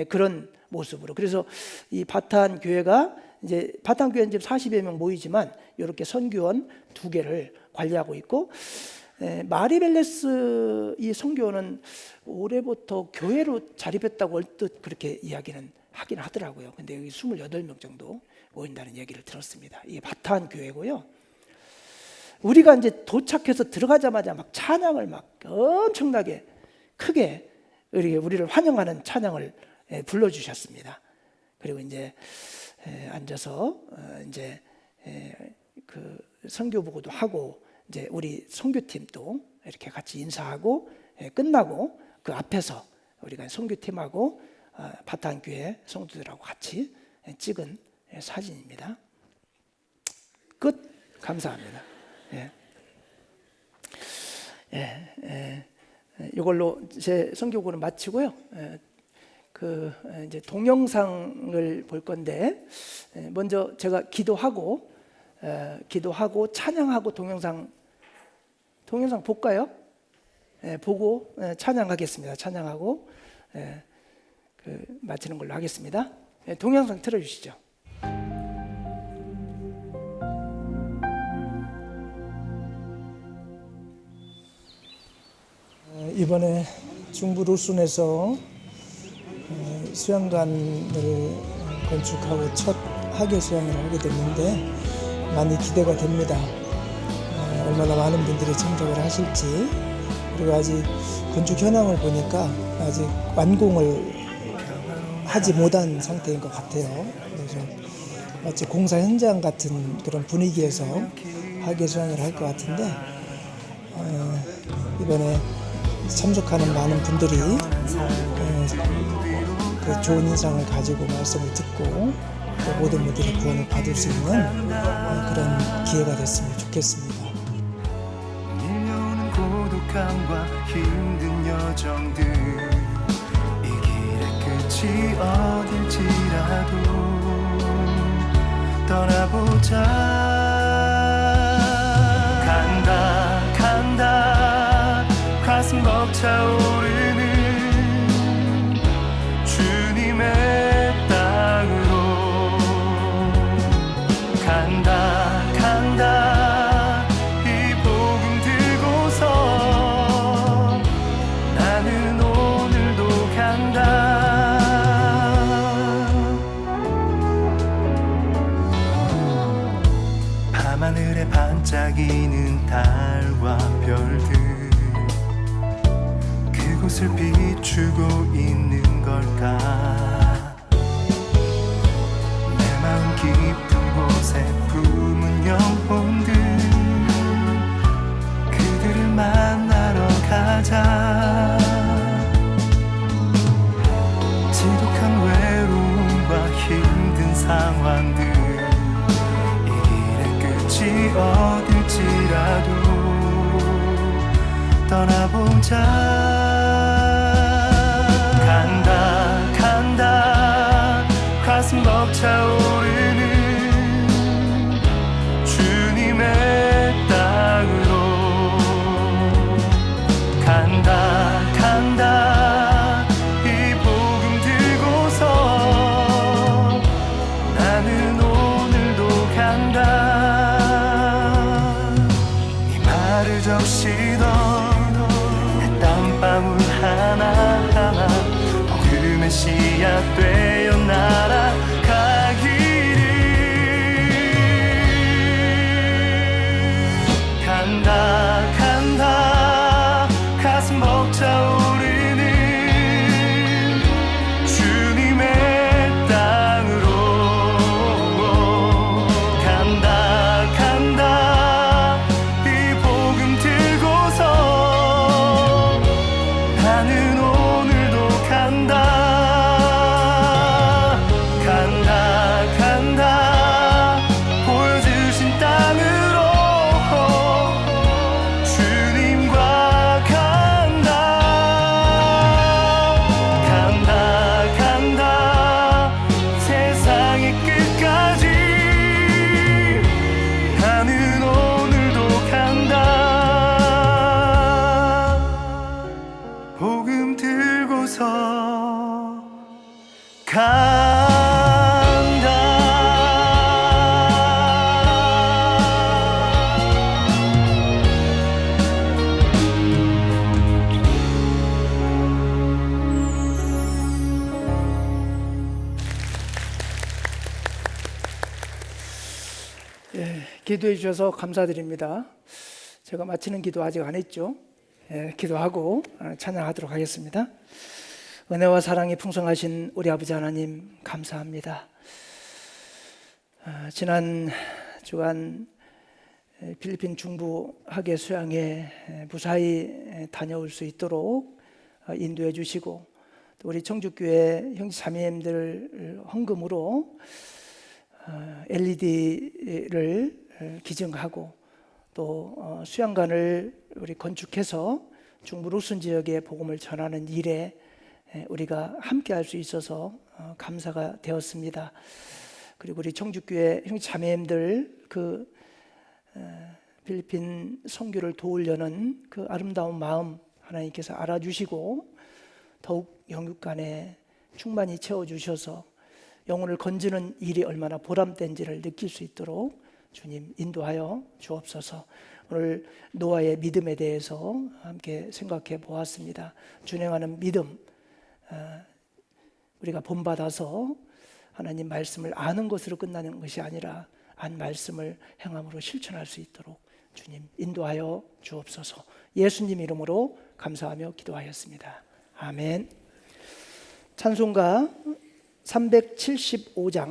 그런 모습으로. 그래서 이 바탄 교회가 이제 바탄 교회는 지금 40여 명 모이지만 이렇게 선교원 2개를 관리하고 있고, 마리벨레스 이 선교원은 올해부터 교회로 자립했다고 얼뜻 그렇게 이야기는 하긴 하더라고요. 근데 여기 28명 정도 모인다는 얘기를 들었습니다. 이게 바탄 교회고요. 우리가 이제 도착해서 들어가자마자 막 찬양을 막 엄청나게 크게 우리를 환영하는 찬양을 불러주셨습니다. 그리고 이제 앉아서 이제 그 선교 보고도 하고 이제 우리 선교팀도 이렇게 같이 인사하고 끝나고 그 앞에서 우리가 선교팀하고 바탄교회 성도들하고 같이 찍은 사진입니다. 끝. 감사합니다. 이걸로 제 선교구는 마치고요. 그 이제 동영상을 볼 건데 먼저 제가 기도하고 찬양하고 동영상 볼까요? 보고 찬양하겠습니다. 찬양하고 마치는 걸로 하겠습니다. 동영상 틀어주시죠. 이번에 중부 루순에서 수양관을 건축하고 첫 학예 수양을 하게 됐는데 많이 기대가 됩니다. 얼마나 많은 분들이 참석을 하실지, 그리고 아직 건축 현황을 보니까 아직 완공을 하지 못한 상태인 것 같아요. 그래서 마치 공사 현장 같은 그런 분위기에서 학예 수양을 할 것 같은데, 이번에 참석하는 많은 분들이 그 좋은 인상을 가지고 말씀을 듣고 또 모든 분들이 구원을 받을 수 있는 그런 기회가 됐으면 좋겠습니다. 밀려오는 고독함과 힘든 여정들, 이 길의 끝이 어딜지라도 떠나보자. 간다 간다 가슴 벅차오르는 주님의 땅으로 간다 간다 이 복음 들고서 나는 오늘도 간다. 밤하늘에 반짝이는 달과 별들, 그곳을 비추고 있는 걸까? 내 마음 깊은 곳에 품은 영혼들, 그들을 만나러 가자. 지독한 외로움과 힘든 상황들, 이 길의 끝이 어딜지라도 떠나보자. 간다 간다 가슴 벅차오르는 주님의 땅으로 간다 간다 이 복음 들고서 나는 오늘도 간다. 이 말을 적시던 땀방울 하나하나 복음의 씨앗 되어 날아가기를. 간다 간다 가슴 벅차오르는 주님의 땅으로 간다 간다 이 복음 들고서 나는 오늘도 간다. 간다 간다 보여주신 땅으로 주님과 간다. 간다 간다 세상의 끝까지 나는 오늘도 간다. 복음 들고서 간다. 기도해 주셔서 감사드립니다. 제가 마치는 기도 아직 안 했죠? 기도하고 찬양하도록 하겠습니다. 은혜와 사랑이 풍성하신 우리 아버지 하나님 감사합니다. 지난 주간 필리핀 중부 학예 수양에 무사히 다녀올 수 있도록 인도해 주시고, 또 우리 청주교회 형제 자매님들 헌금으로 LED를 기증하고, 또 수양관을 우리 건축해서 중부 루슨 지역에 복음을 전하는 일에 우리가 함께 할 수 있어서 감사가 되었습니다. 그리고 우리 청주교회 형제 자매님들 그 필리핀 선교를 도우려는 그 아름다운 마음 하나님께서 알아주시고 더욱 영육간에 충만히 채워주셔서 영혼을 건지는 일이 얼마나 보람된지를 느낄 수 있도록 주님 인도하여 주옵소서. 오늘 노아의 믿음에 대해서 함께 생각해 보았습니다. 준행하는 믿음, 우리가 본받아서 하나님 말씀을 아는 것으로 끝나는 것이 아니라 안 말씀을 행함으로 실천할 수 있도록 주님 인도하여 주옵소서. 예수님 이름으로 감사하며 기도하였습니다. 아멘. 찬송가 375장